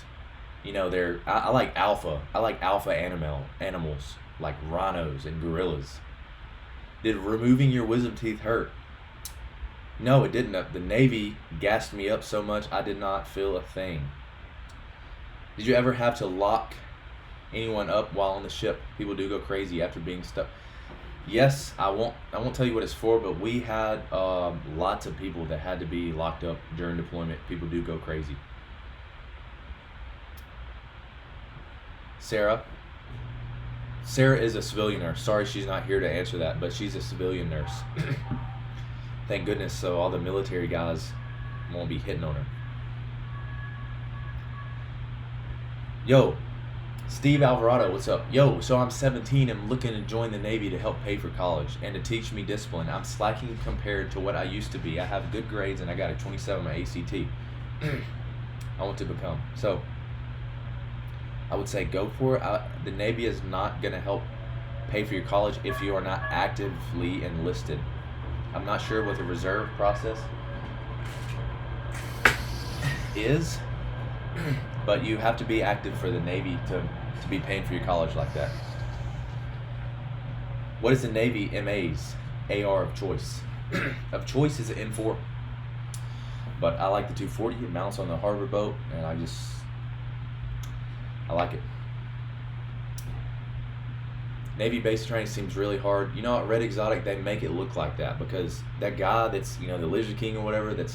I like alpha. I like alpha animals, like rhinos and gorillas. Did removing your wisdom teeth hurt? No, it didn't. The Navy gassed me up so much I did not feel a thing. Did you ever have to lock anyone up while on the ship? People do go crazy after being stuck. Yes, I won't tell you what it's for, but we had lots of people that had to be locked up during deployment. People do go crazy. Sarah is a civilian nurse. Sorry she's not here to answer that, but she's a civilian nurse. Thank goodness, so all the military guys won't be hitting on her. Yo, Steve Alvarado, what's up? Yo, so I'm 17 and looking to join the Navy to help pay for college and to teach me discipline. I'm slacking compared to what I used to be. I have good grades and I got a 27 on my ACT. I want to become. So, I would say go for it. The Navy is not going to help pay for your college if you are not actively enlisted. I'm not sure what the reserve process is, but you have to be active for the Navy to be paying for your college like that. What is the Navy MA's AR of choice? Of choice is an N4, but I like the 240. It mounts on the harbor boat, and I like it. Navy base training seems really hard. At Red Exotic, they make it look like that because that guy that's, the Lizard King or whatever, I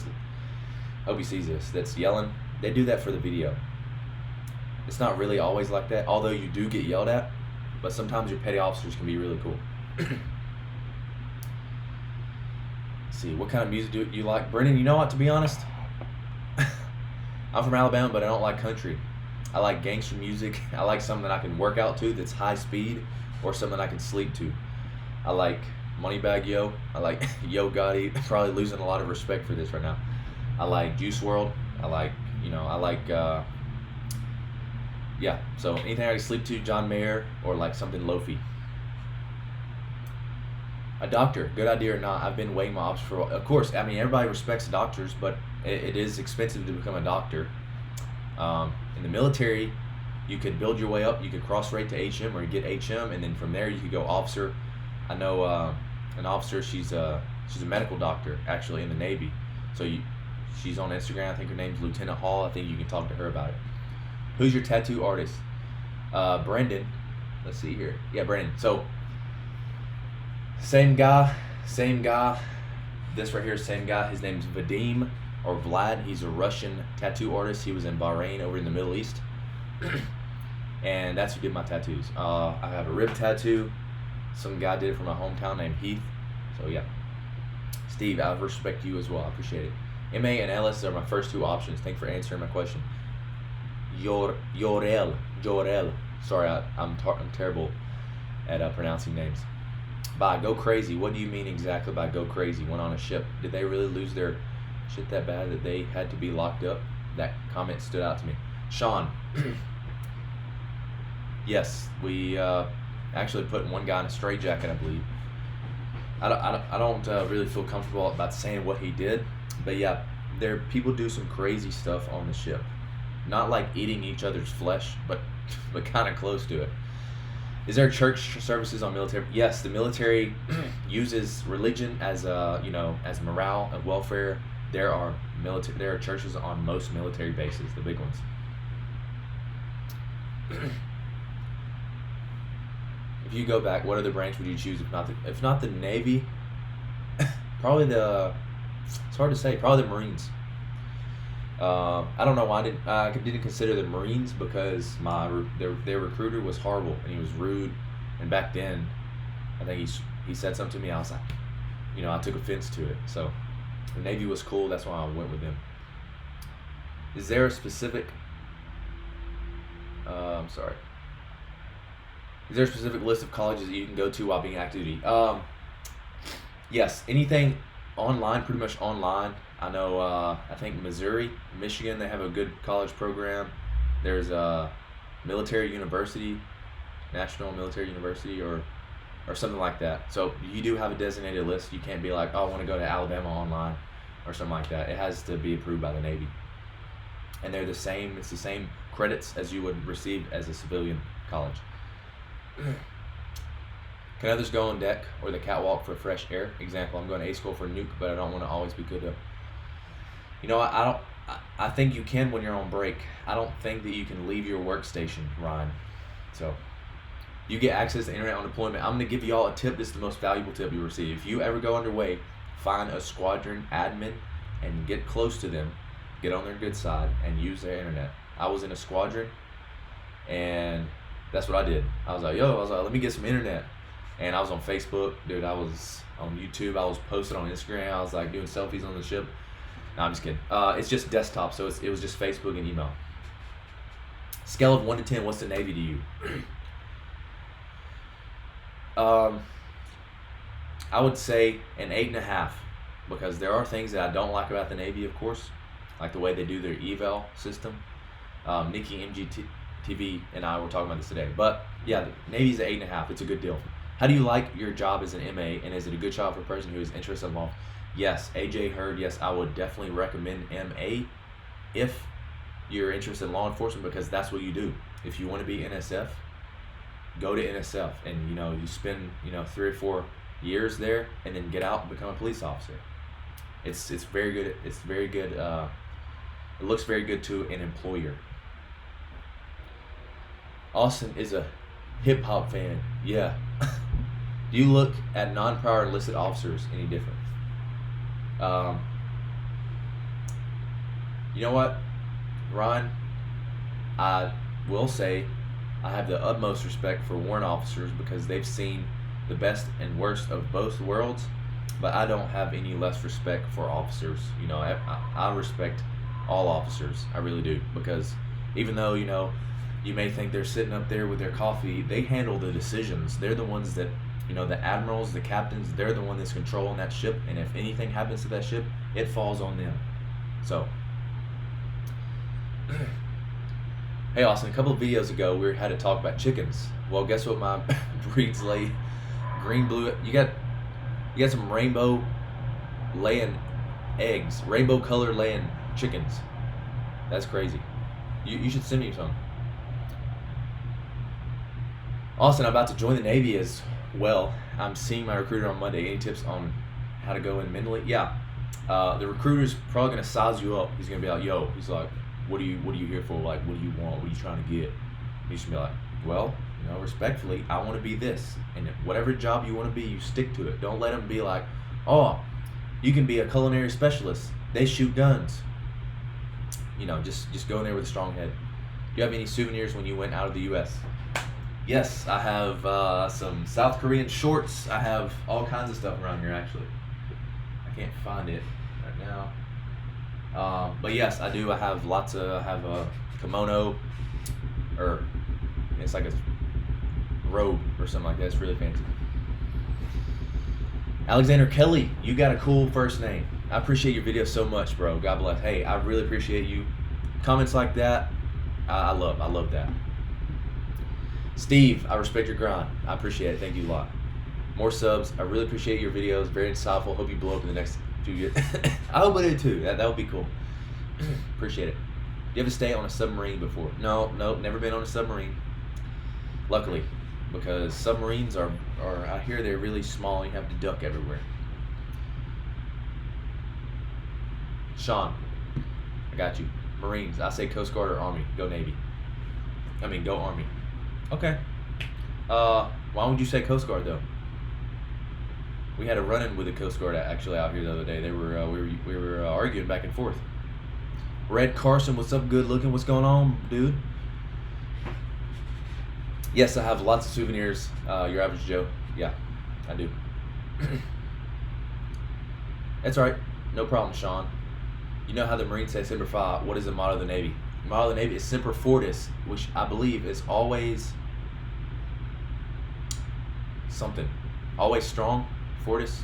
hope he sees this, that's yelling, they do that for the video. It's not really always like that, although you do get yelled at, but sometimes your petty officers can be really cool. Let's see, what kind of music do you like? Brennan, you know what, to be honest? I'm from Alabama, but I don't like country. I like gangster music. I like something that I can work out to that's high speed, or something I can sleep to. I like, Moneybag Yo. I like Yo Gotti. Probably losing a lot of respect for this right now. I like Juice World. I like, yeah. So anything I can sleep to, John Mayer, or like something lofi. A doctor, good idea or not? I've been weighing my options for. Of course, I mean everybody respects doctors, but it is expensive to become a doctor. In the military, you could build your way up. You could cross rate to HM or you get HM, and then from there you could go officer. I know an officer. She's a medical doctor actually in the Navy. So she's on Instagram. I think her name's Lieutenant Hall. I think you can talk to her about it. Who's your tattoo artist? Brendan. Let's see here. Yeah, Brendan. So same guy. This right here, same guy. His name's Vadim or Vlad. He's a Russian tattoo artist. He was in Bahrain over in the Middle East. And that's who did my tattoos. I have a rib tattoo. Some guy did it from my hometown named Heath. So yeah. Steve, I respect you as well. I appreciate it. MA and LS are my first two options. Thanks for answering my question. Yorel. Sorry, I'm terrible at pronouncing names. By go crazy, what do you mean exactly by go crazy? Went on a ship. Did they really lose their shit that bad that they had to be locked up? That comment stood out to me. Sean. Yes, we actually put one guy in a straitjacket, I believe. I don't really feel comfortable about saying what he did, but yeah, people do some crazy stuff on the ship. Not like eating each other's flesh, but kind of close to it. Is there church services on military? Yes, the military uses religion as as morale and welfare. There are churches on most military bases, the big ones. If you go back, what other branch would you choose if not the Navy? Probably it's hard to say. Probably the Marines. I don't know why I didn't consider the Marines because their recruiter was horrible and he was rude, and back then, I think he said something to me. I was like, I took offense to it. So the Navy was cool. That's why I went with them. Is there a specific? I'm sorry. Is there a specific list of colleges that you can go to while being active duty? Yes, anything online, pretty much online. I know, I think Missouri, Michigan, they have a good college program. There's a military university, National Military University, or something like that. So you do have a designated list. You can't be like, oh, I want to go to Alabama online or something like that. It has to be approved by the Navy. And they're the same. It's the same credits as you would receive as a civilian college. Can others go on deck or the catwalk for fresh air? Example, I'm going to A school for nuke, but I don't want to always be good to. I think you can when you're on break. I don't think that you can leave your workstation, Ryan. So, you get access to internet on deployment. I'm going to give you all a tip. This is the most valuable tip you receive. If you ever go underway, find a squadron admin and get close to them, get on their good side, and use their internet. I was in a squadron, and that's what I did. I was like, let me get some internet. And I was on Facebook, dude. I was on YouTube. I was posting on Instagram. I was like doing selfies on the ship. No, I'm just kidding. It's just desktop, so it was just Facebook and email. Scale of 1 to 10, what's the Navy to you? I would say an 8.5, because there are things that I don't like about the Navy, of course, like the way they do their eval system. Nikki MGTV and I were talking about this today. But yeah, the Navy's an 8.5. It's a good deal. How do you like your job as an MA, and is it a good job for a person who is interested in law? Yes, AJ heard. Yes, I would definitely recommend MA if you're interested in law enforcement, because that's what you do. If you want to be NSF, go to NSF, and you spend 3 or 4 years there, and then get out and become a police officer. It's very good. It's very good. It looks very good to an employer. Austen is a hip hop fan. Yeah. Do you look at non-prior enlisted officers any different? You know what, Ryan? I will say I have the utmost respect for warrant officers because they've seen the best and worst of both worlds, but I don't have any less respect for officers. I respect all officers. I really do, because even though, you may think they're sitting up there with their coffee, they handle the decisions. They're the ones that You know, the admirals, the captains, they're the one that's controlling that ship, and if anything happens to that ship, it falls on them. So, hey Austin, a couple of videos ago we had to talk about chickens. Well, guess what my breeds lay? Green, blue. You got some rainbow laying eggs, rainbow color laying chickens. That's crazy. You should send me some. Austin, I'm about to join the Navy as well. I'm seeing my recruiter on Monday. Any tips on how to go in mentally? Yeah. The recruiter's probably gonna size you up. He's gonna be like, yo, he's like, what are you here for? Like, what do you want? What are you trying to get? He's gonna be like, well, you know, respectfully, I want to be this. And whatever job you want to be, you stick to it. Don't let them be like, oh, you can be a culinary specialist. They shoot guns. You know, just go in there with a strong head. Do you have any souvenirs when you went out of the U.S.? Yes, I have some South Korean shorts. I have all kinds of stuff around here, actually. I can't find it right now. But yes, I do. I have a kimono, or it's like a robe or something like that. It's really fancy. Alexander Kelly, you got a cool first name. I appreciate your video so much, bro. God bless. Hey, I really appreciate you. Comments like that, I love that. Steve, I respect your grind. I appreciate it. Thank you a lot. More subs. I really appreciate your videos. Very insightful. Hope you blow up in the next few years. I hope I do too. That would be cool. Appreciate it. Do you ever stay on a submarine before? No, never been on a submarine. Luckily, because submarines are I hear they're really small. You have to duck everywhere. Sean, I got you. Marines. I say Coast Guard or Army. Go Navy. Go Army. Okay. Why would you say Coast Guard though? We had a run-in with the Coast Guard actually out here the other day. They were we were arguing back and forth. Red Carson, what's up? Good looking. What's going on, dude? Yes, I have lots of souvenirs. Your average Joe. Yeah, I do. That's all right. No problem, Sean. You know how the Marines say Semper Fi. What is the motto of the Navy? The motto of the Navy is Semper Fortis, which I believe is always something. Always strong. Fortis.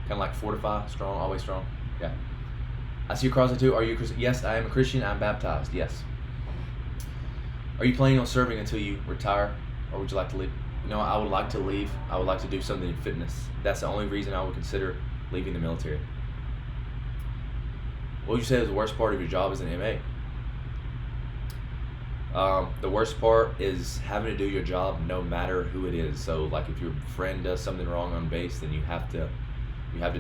Kind of like fortify. Strong. Always strong. Yeah. I see you crossing too. Are you a Christian? Yes, I am a Christian. I'm baptized. Yes. Are you planning on serving until you retire, or would you like to leave? No, I would like to leave. I would like to do something in fitness. That's the only reason I would consider leaving the military. What would you say is the worst part of your job as an MA? The worst part is having to do your job no matter who it is. So like if your friend does something wrong on base, then you have to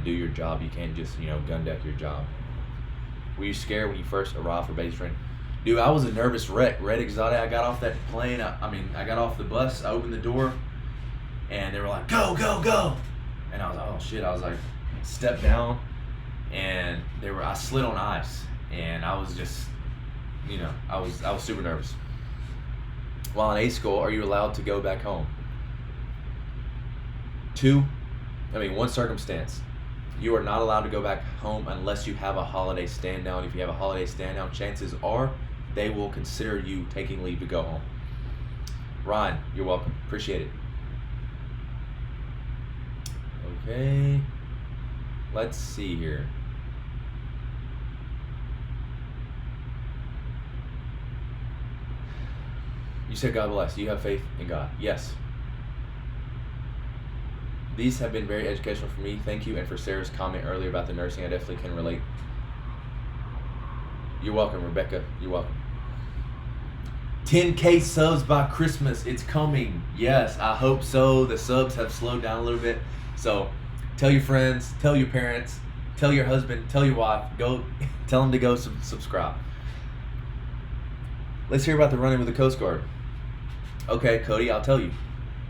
do your job. You can't just, gun deck your job. Were you scared when you first arrived for base training? Dude, I was a nervous wreck. Red Exotic, I got off that plane. I got off the bus, I opened the door, and they were like, go, go, go. And I was like, oh shit. I was like, step down, and I slid on ice, and I was just, I was super nervous. While in A school, are you allowed to go back home? One circumstance. You are not allowed to go back home unless you have a holiday stand down. If you have a holiday stand down, chances are they will consider you taking leave to go home. Ryan, you're welcome. Appreciate it. Okay. Let's see here. You said God bless. You have faith in God. Yes. These have been very educational for me. Thank you. And for Sarah's comment earlier about the nursing, I definitely can relate. You're welcome, Rebecca. You're welcome. 10K subs by Christmas. It's coming. Yes, I hope so. The subs have slowed down a little bit. So tell your friends, tell your parents, tell your husband, tell your wife. Go tell them to go subscribe. Let's hear about the run-in with the Coast Guard. Okay, Cody, I'll tell you.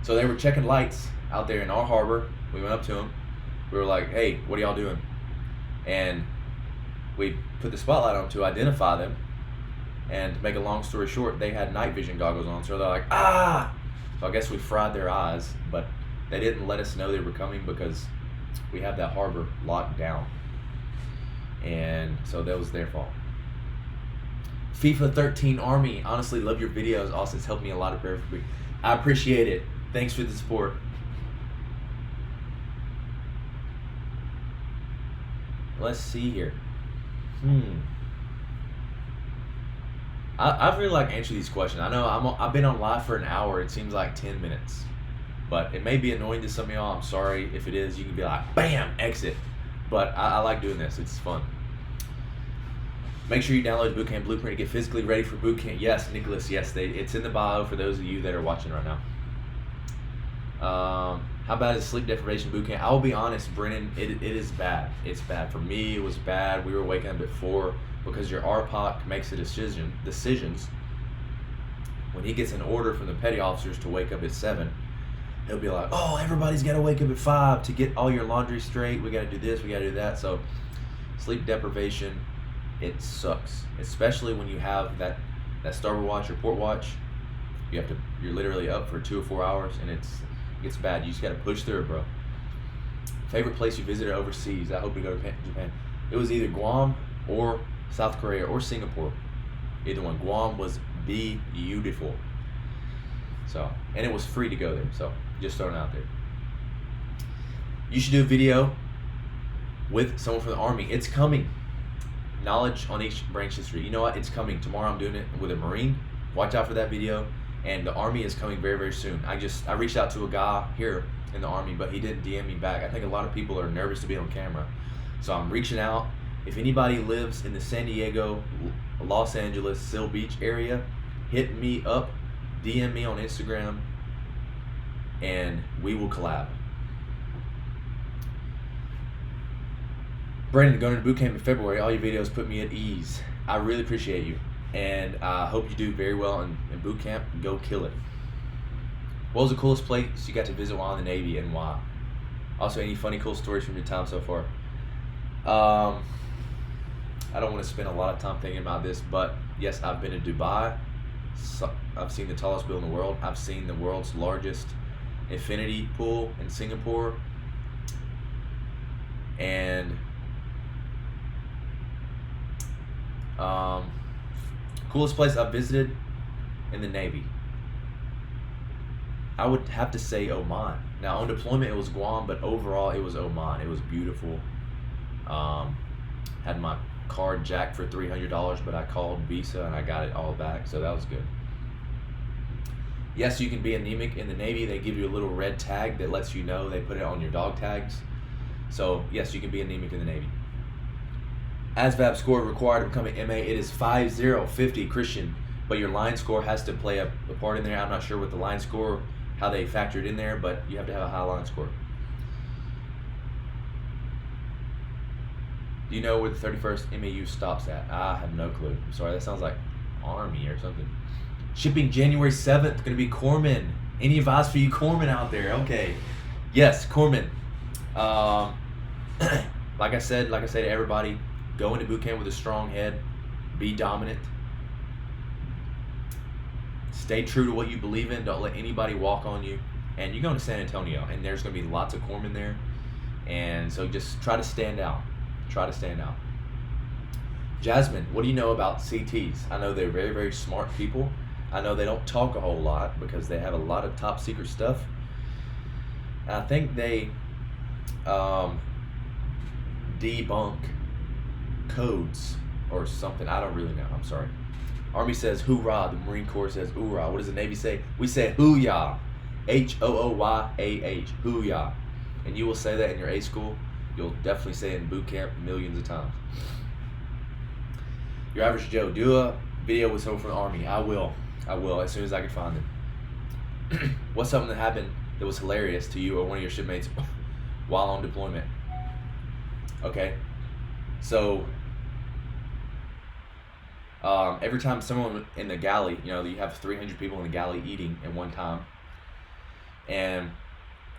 So they were checking lights out there in our harbor. We went up to them. We were like, hey, what are y'all doing? And we put the spotlight on to identify them. And to make a long story short, they had night vision goggles on. So they're like, ah! So I guess we fried their eyes. But they didn't let us know they were coming because we have that harbor locked down. And so that was their fault. FIFA 13 Army. Honestly, love your videos. Austin, it's helped me a lot of prayer for me. I appreciate it. Thanks for the support. Let's see here. I've really like answered these questions. I know I've been on live for an hour. It seems like 10 minutes, but it may be annoying to some of y'all. I'm sorry if it is. You can be like, bam, exit. But I like doing this. It's fun. Make sure you download the Bootcamp Blueprint to get physically ready for Bootcamp. Yes, Nicholas. Yes, it's in the bio for those of you that are watching right now. How bad is sleep deprivation Bootcamp? I will be honest, Brennan. It is bad. It's bad for me. It was bad. We were waking up at 4 because your RPOC makes decisions. When he gets an order from the petty officers to wake up at 7, he'll be like, "Oh, everybody's got to wake up at 5 to get all your laundry straight. We got to do this. We got to do that." So, sleep deprivation, it sucks, especially when you have that starboard watch or port watch. You're literally up for 2 or 4 hours, and it gets bad. You just got to push through it, bro. Favorite place you visited overseas? I hope you go to Japan. It was either Guam or South Korea or Singapore. Either one. Guam was beautiful. So, and it was free to go there. So, just throwing it out there. You should do a video with someone from the Army. It's coming. Knowledge on each branch history. You know what? It's coming. Tomorrow I'm doing it with a Marine. Watch out for that video. And the Army is coming very, very soon. I reached out to a guy here in the Army, but he didn't DM me back. I think a lot of people are nervous to be on camera. So I'm reaching out. If anybody lives in the San Diego, Los Angeles, Seal Beach area, hit me up, DM me on Instagram, and we will collab. Brandon, going to Bootcamp in February. All your videos put me at ease. I really appreciate you, and I hope you do very well in Bootcamp. Go kill it. What was the coolest place you got to visit while in the Navy, and why? Also, any funny, cool stories from your time so far? I don't want to spend a lot of time thinking about this, but yes, I've been to Dubai. So I've seen the tallest building in the world. I've seen the world's largest infinity pool in Singapore. And coolest place I've visited in the Navy, I would have to say Oman. Now on deployment it was Guam, but overall it was Oman. It was beautiful. Had my card jacked for $300, but I called Visa and I got it all back, so that was good. Yes, you can be anemic in the Navy. They give you a little red tag that lets you know. They put it on your dog tags. So yes, you can be anemic in the Navy. ASVAB score required to become an MA. It is 50 Christian, but your line score has to play a part in there. I'm not sure what the line score, how they factored in there, but you have to have a high line score. Do you know where the 31st MAU stops at? I have no clue. I'm sorry, that sounds like Army or something. Shipping January 7th, going to be Corpsmen. Any advice for you Corpsmen out there? Okay. Yes, Corpsmen. Like I say to everybody, go into boot camp with a strong head. Be dominant. Stay true to what you believe in. Don't let anybody walk on you. And you're going to San Antonio, and there's going to be lots of Corpsmen there. And so just try to stand out. Try to stand out. Jasmine, what do you know about CTs? I know they're very, very smart people. I know they don't talk a whole lot because they have a lot of top secret stuff. And I think they debunk codes or something. I don't really know. I'm sorry. Army says hoorah. The Marine Corps says oorah. What does the Navy say? We say hooyah. Hooyah. Hooyah. And you will say that in your A school. You'll definitely say it in boot camp millions of times. Your average Joe, do a video with someone from the Army. I will as soon as I can find them. What's something that happened that was hilarious to you or one of your shipmates while on deployment? Okay, so every time someone in the galley, you have 300 people in the galley eating at one time, and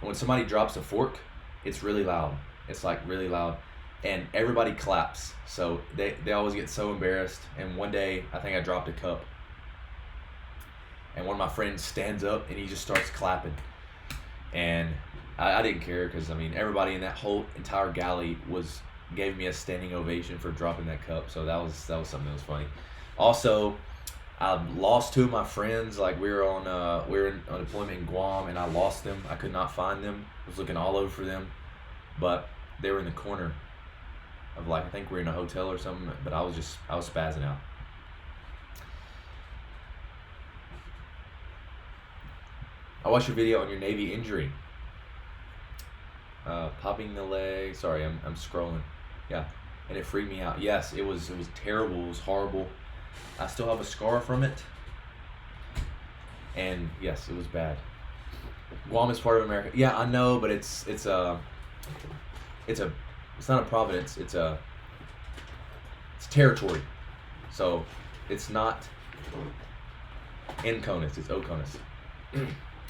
when somebody drops a fork, it's really loud. It's like really loud, and everybody claps. So they always get so embarrassed. And one day, I think I dropped a cup, and one of my friends stands up and he just starts clapping. And I didn't care because everybody in that whole entire galley gave me a standing ovation for dropping that cup. So that was something that was funny. Also, I lost 2 of my friends. Like we were on deployment in Guam, and I lost them. I could not find them. I was looking all over for them, but they were in the corner of like, I think we're in a hotel or something, but I was spazzing out. I watched your video on your Navy injury. Popping the leg. Sorry, I'm scrolling. Yeah, and it freaked me out. Yes, it was terrible. It was horrible. I still have a scar from it. And yes, it was bad. Guam is part of America. Yeah, I know, but it's not a province. It's territory. So it's not Inconis. It's Oconus.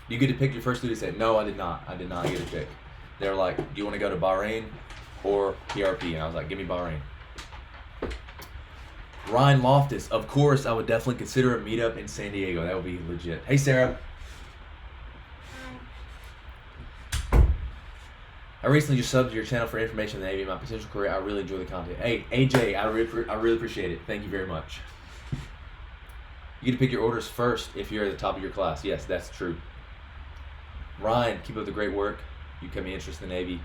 You get to pick your first duty state. No, I did not. I did not get to pick. They're like, do you want to go to Bahrain or PRP? And I was like, give me Bahrain. Ryan Loftus, of course, I would definitely consider a meetup in San Diego. That would be legit. Hey, Sarah. I recently just subbed to your channel for information on the Navy and my potential career. I really enjoy the content. Hey, AJ, I really appreciate it. Thank you very much. You get to pick your orders first if you're at the top of your class. Yes, that's true. Ryan, keep up the great work. You kept me interested in the Navy.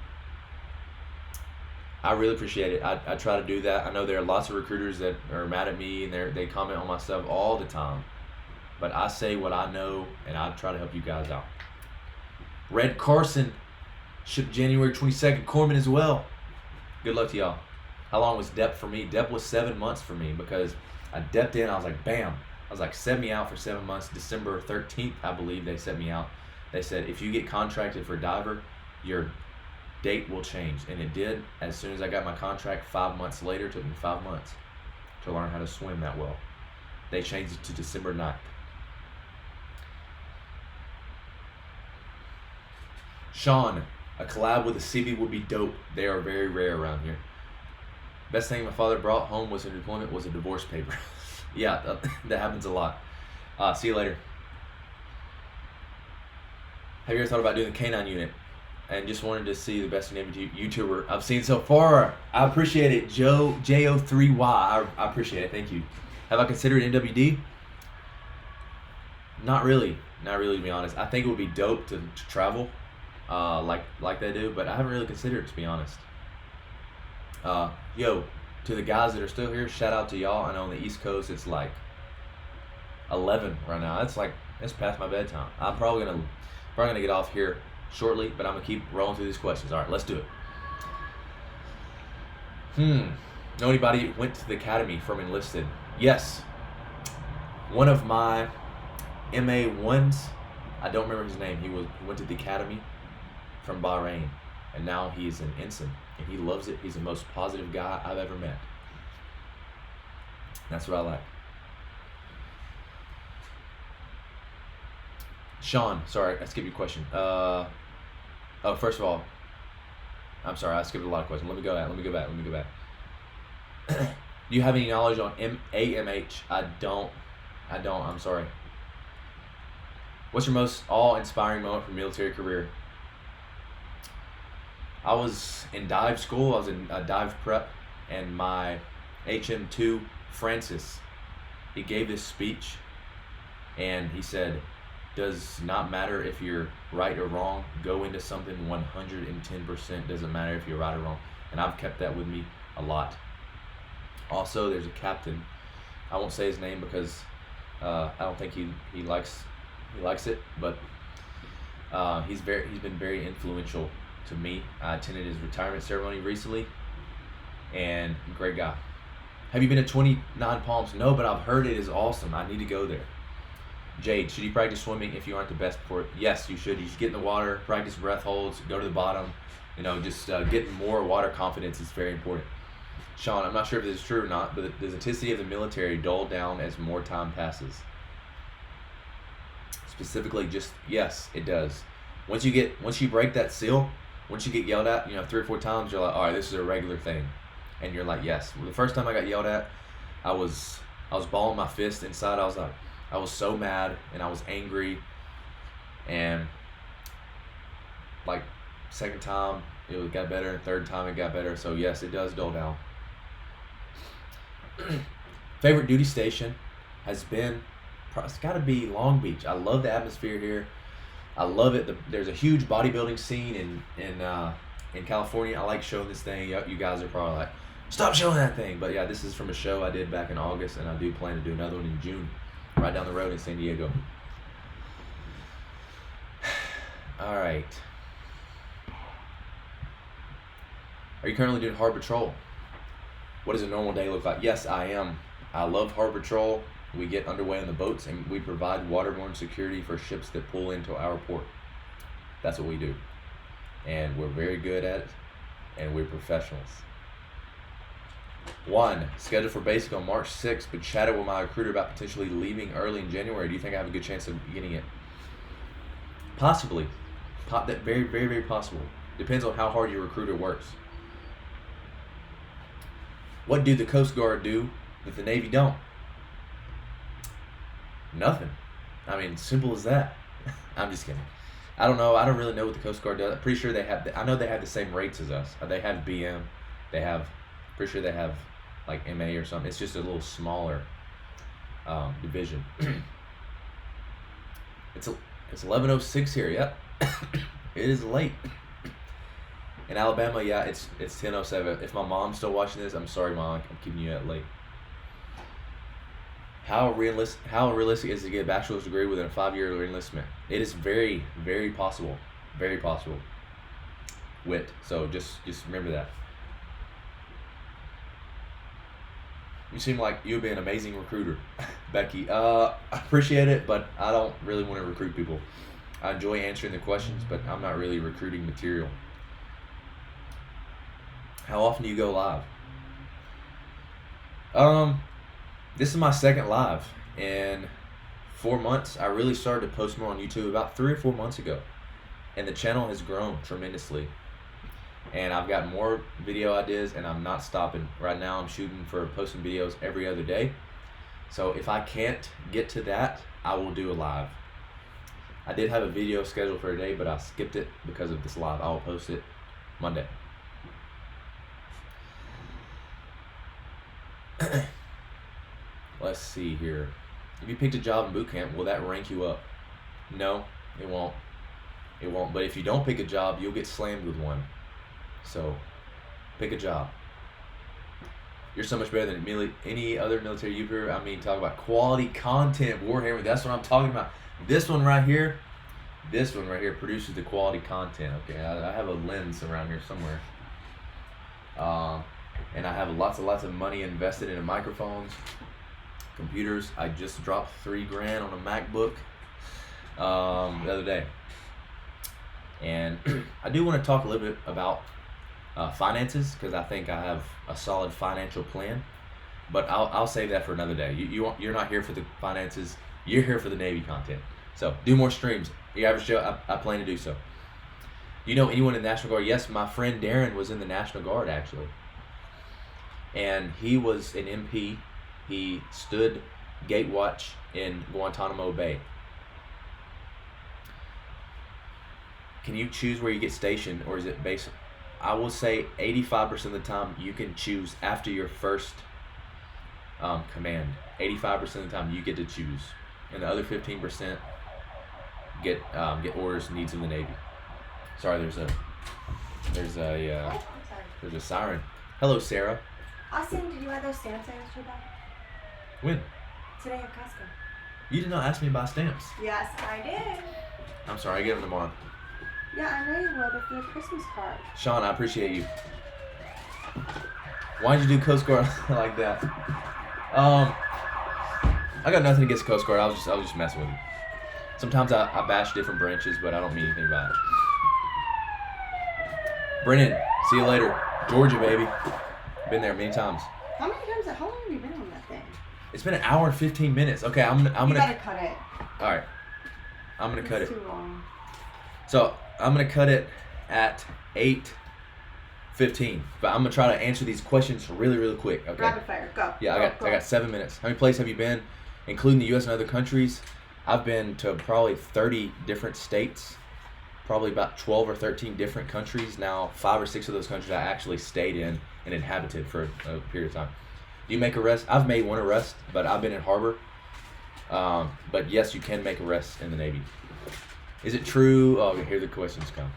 I really appreciate it. I try to do that. I know there are lots of recruiters that are mad at me and they comment on my stuff all the time. But I say what I know and I try to help you guys out. Red Carson, shipped January 22nd. Corman as well. Good luck to y'all. How long was DEP for me? DEP was 7 months for me because I DEP'd in. I was like, bam. I was like, set me out for 7 months. December 13th, I believe they set me out. They said, if you get contracted for diver, your date will change. And it did. As soon as I got my contract 5 months later, it took me 5 months to learn how to swim that well. They changed it to December 9th. Sean, a collab with a CB would be dope. They are very rare around here. Best thing my father brought home was in deployment was a divorce paper. Yeah, that happens a lot. See you later. Have you ever thought about doing the K9 unit? And just wanted to see the best Navy YouTuber I've seen so far. I appreciate it. J03Y. I appreciate it. Thank you. Have I considered NWD? Not really. Not really, to be honest. I think it would be dope to travel like they do, but I haven't really considered it, to be honest. Yo, to the guys that are still here, shout out to y'all. I know on the East Coast it's like 11 right now. It's past my bedtime. I'm probably gonna get off here shortly, but I'm gonna keep rolling through these questions. All right, let's do it. Know anybody went to the academy from enlisted? Yes. One of my MA1s, I don't remember his name. He went to the academy from Bahrain, and now he's an ensign, and he loves it. He's the most positive guy I've ever met. That's what I like. Sean, sorry, I skipped your question. First of all, I'm sorry, I skipped a lot of questions. Let me go back. Do you have any knowledge on AMH? I don't, I'm sorry. What's your most awe-inspiring moment from military career? I was in dive school. I was in a dive prep, and my HM2, Francis, he gave this speech, and he said, does not matter if you're right or wrong. Go into something 110%. Doesn't matter if you're right or wrong. And I've kept that with me a lot. Also, there's a captain. I won't say his name because I don't think he likes it, but he's been very influential to me. I attended his retirement ceremony recently, and great guy. Have you been to 29 Palms? No, but I've heard it is awesome. I need to go there. Jade, should you practice swimming if you aren't the best for it? Yes, you should. You should get in the water, practice breath holds, go to the bottom. Just getting more water confidence is very important. Sean, I'm not sure if this is true or not, but does the intensity of the military dull down as more time passes? Specifically, yes, it does. Once you break that seal, once you get yelled at, 3 or 4 times, you're like, all right, this is a regular thing, and you're like, yes. Well, the first time I got yelled at, I was balling my fist inside. I was so mad and I was angry, and second time it got better, third time it got better. So yes, it does dull down. Favorite duty station has been, it's got to be Long Beach. I love the atmosphere here. I love it. There's a huge bodybuilding scene in California. I like showing this thing. You guys are probably like, Stop showing that thing. But yeah, this is from a show I did back in August, and I do plan to do another one in June, right down the road in San Diego. All right. Are you currently doing harbor patrol? What does a normal day look like? Yes, I am. I love harbor patrol. We get underway on the boats, and we provide waterborne security for ships that pull into our port. That's what we do. And we're very good at it, and we're professionals. 1, scheduled for basic on March 6th, but chatted with my recruiter about potentially leaving early in January. Do you think I have a good chance of getting it? Possibly. That very, very, very possible. Depends on how hard your recruiter works. What do the Coast Guard do that the Navy don't? Nothing. I mean, simple as that. I'm just kidding. I don't know. I don't really know what the Coast Guard does. I'm pretty sure they have. I know they have the same rates as us. They have BM. They have. Pretty sure they have like MA or something. It's just a little smaller division. It's 11:06 here. Yep. It is late. In Alabama, yeah, it's 10:07. If my mom's still watching this, I'm sorry, Mom. I'm keeping you that late. How realistic is it to get a bachelor's degree within a 5-year enlistment? It is very, very possible. Very possible. So just remember that. You seem like you'd be an amazing recruiter, Becky. I appreciate it, but I don't really want to recruit people. I enjoy answering the questions, but I'm not really recruiting material. How often do you go live? This is my second live in 4 months. I really started to post more on YouTube about 3 or 4 months ago, and the channel has grown tremendously. And I've got more video ideas, and I'm not stopping. Right now, I'm shooting for posting videos every other day. So if I can't get to that, I will do a live. I did have a video scheduled for today, but I skipped it because of this live. I will post it Monday. Let's see here. If you picked a job in boot camp, will that rank you up? No, it won't. It won't. But if you don't pick a job, you'll get slammed with one. So, pick a job. You're so much better than any other military YouTuber. I mean, talk about quality content, Warhammer. That's what I'm talking about. This one right here produces the quality content. Okay, I have a lens around here somewhere. And I have lots of money invested in microphones, computers. I just dropped $3,000 on a MacBook the other day. And I do want to talk a little bit about finances, because I think I have a solid financial plan, but I'll save that for another day. You're not here for the finances. You're here for the Navy content. So do more streams. The average Joe, I plan to do so. Do you know anyone in the National Guard? Yes, my friend Darren was in the National Guard actually, and he was an MP. He stood gate watch in Guantanamo Bay. Can you choose where you get stationed, or is it based? I will say 85% of the time you can choose after your first command. 85% of the time you get to choose, and the other 15% get orders, needs of the Navy. Sorry, there's a siren. Hello, Sarah. Austen, did you add those stamps I asked you about? When? Today at Costco. You did not ask me about stamps. Yes, I did. I'm sorry, I get them tomorrow. Yeah, I know you will, but for the Christmas card. Sean, I appreciate you. Why'd you do Coast Guard like that? I got nothing against Coast Guard. I was just messing with you. Sometimes I bash different branches, but I don't mean anything by it. Brennan, see you later. Georgia, baby. Been there many times. How long have you been on that thing? It's been 1 hour and 15 minutes. Okay, I'm You gonna. gotta cut it. All right, I'm gonna cut it. It's too long. So I'm gonna cut it at 8:15. But I'm gonna try to answer these questions really, really quick. Okay. Rapid fire, go. Yeah, I got 7 minutes. How many places have you been, including the U.S. and other countries? I've been to probably 30 different states, probably about 12 or 13 different countries. Now, 5 or 6 of those countries I actually stayed in and inhabited for a period of time. Do you make arrests? I've made one arrest, but I've been in harbor. But yes, you can make arrests in the Navy. Is it true? Oh, here the questions come.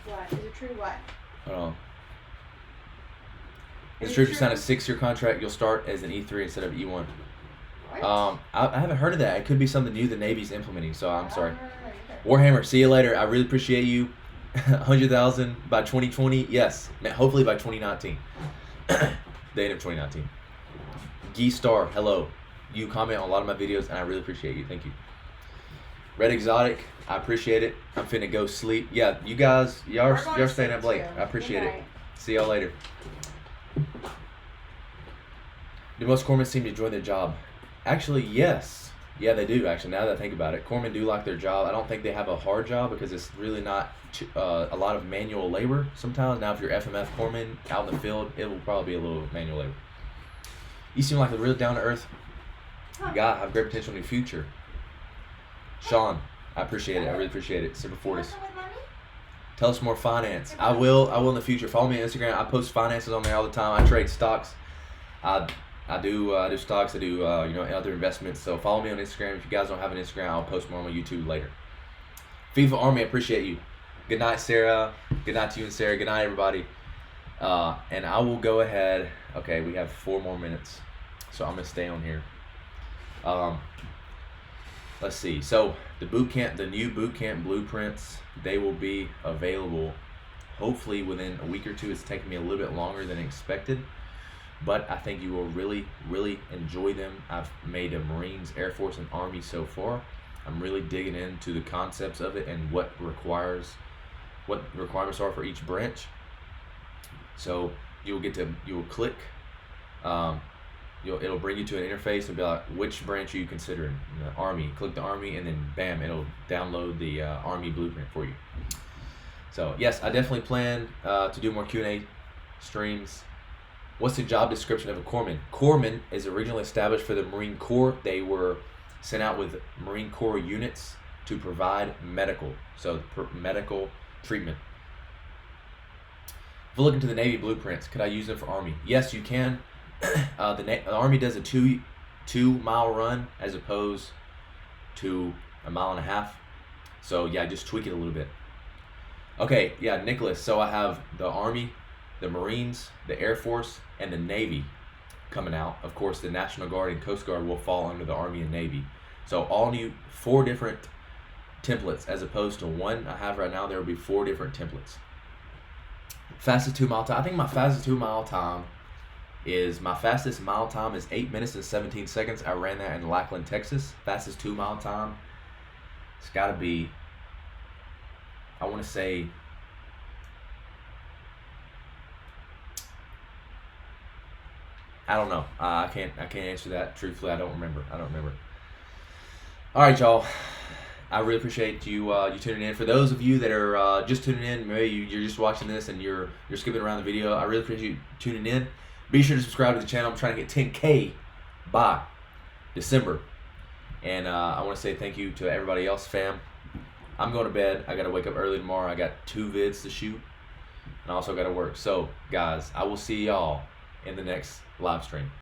What? Is it true what? Hold on. It's true if you sign a 6-year contract, you'll start as an E3 instead of E1. What? I haven't heard of that. It could be something new the Navy's implementing, so I'm sorry. Okay. Warhammer, see you later. I really appreciate you. 100,000 by 2020. Yes, hopefully by 2019. The end of 2019. Gee Star, hello. You comment on a lot of my videos, and I really appreciate you. Thank you. Red Exotic, I appreciate it. I'm finna go sleep. Yeah, you guys, y'all staying up late. I appreciate it. See y'all later. Do most corpsmen seem to enjoy their job? Actually, yes. Yeah, they do, actually, now that I think about it. Corpsmen do like their job. I don't think they have a hard job because it's really not a lot of manual labor sometimes. Now, if you're FMF corpsman out in the field, it will probably be a little manual labor. You seem like a real down-to-earth guy. Have great potential in the future. Sean, I appreciate it. I really appreciate it. Super Fortis. Tell us more finance. I will in the future. Follow me on Instagram. I post finances on there all the time. I trade stocks. I do stocks. I do other investments. So follow me on Instagram. If you guys don't have an Instagram, I'll post more on my YouTube later. FIFA Army, I appreciate you. Good night, Sarah. Good night to you and Sarah. Good night, everybody. And I will go ahead. Okay, we have 4 more minutes, so I'm gonna stay on here. Let's see. So the new bootcamp blueprints, they will be available hopefully within a week or two. It's taken me a little bit longer than expected, but I think you will really, really enjoy them. I've made a Marines, Air Force, and Army so far. I'm really digging into the concepts of it and what the requirements are for each branch. So you will click. It'll bring you to an interface and be like, which branch are you considering? The Army. Click the Army, and then bam, it'll download the Army blueprint for you. So yes, I definitely plan to do more Q&A streams. What's the job description of a corpsman? Corpsman is originally established for the Marine Corps. They were sent out with Marine Corps units to provide medical treatment. If we look into the Navy blueprints, could I use them for Army? Yes, you can. The Army does a 2-mile run as opposed to a 1.5 miles. So yeah, just tweak it a little bit. Okay, yeah, Nicholas. So I have the Army, the Marines, the Air Force, and the Navy coming out. Of course, the National Guard and Coast Guard will fall under the Army and Navy. So all new 4 different templates as opposed to 1 I have right now. There will be 4 different templates. Fastest 2-mile time. I think my fastest 2-mile time is 8 minutes and 17 seconds. I ran that in Lackland, Texas. Fastest 2-mile time. It's got to be, I want to say, I don't know. I can't answer that truthfully. I don't remember. All right, y'all. I really appreciate you tuning in. For those of you that are just tuning in, maybe you're just watching this and you're skipping around the video, I really appreciate you tuning in. Be sure to subscribe to the channel. I'm trying to get 10K by December. And I want to say thank you to everybody else, fam. I'm going to bed. I got to wake up early tomorrow. I got 2 vids to shoot. And I also got to work. So, guys, I will see y'all in the next live stream.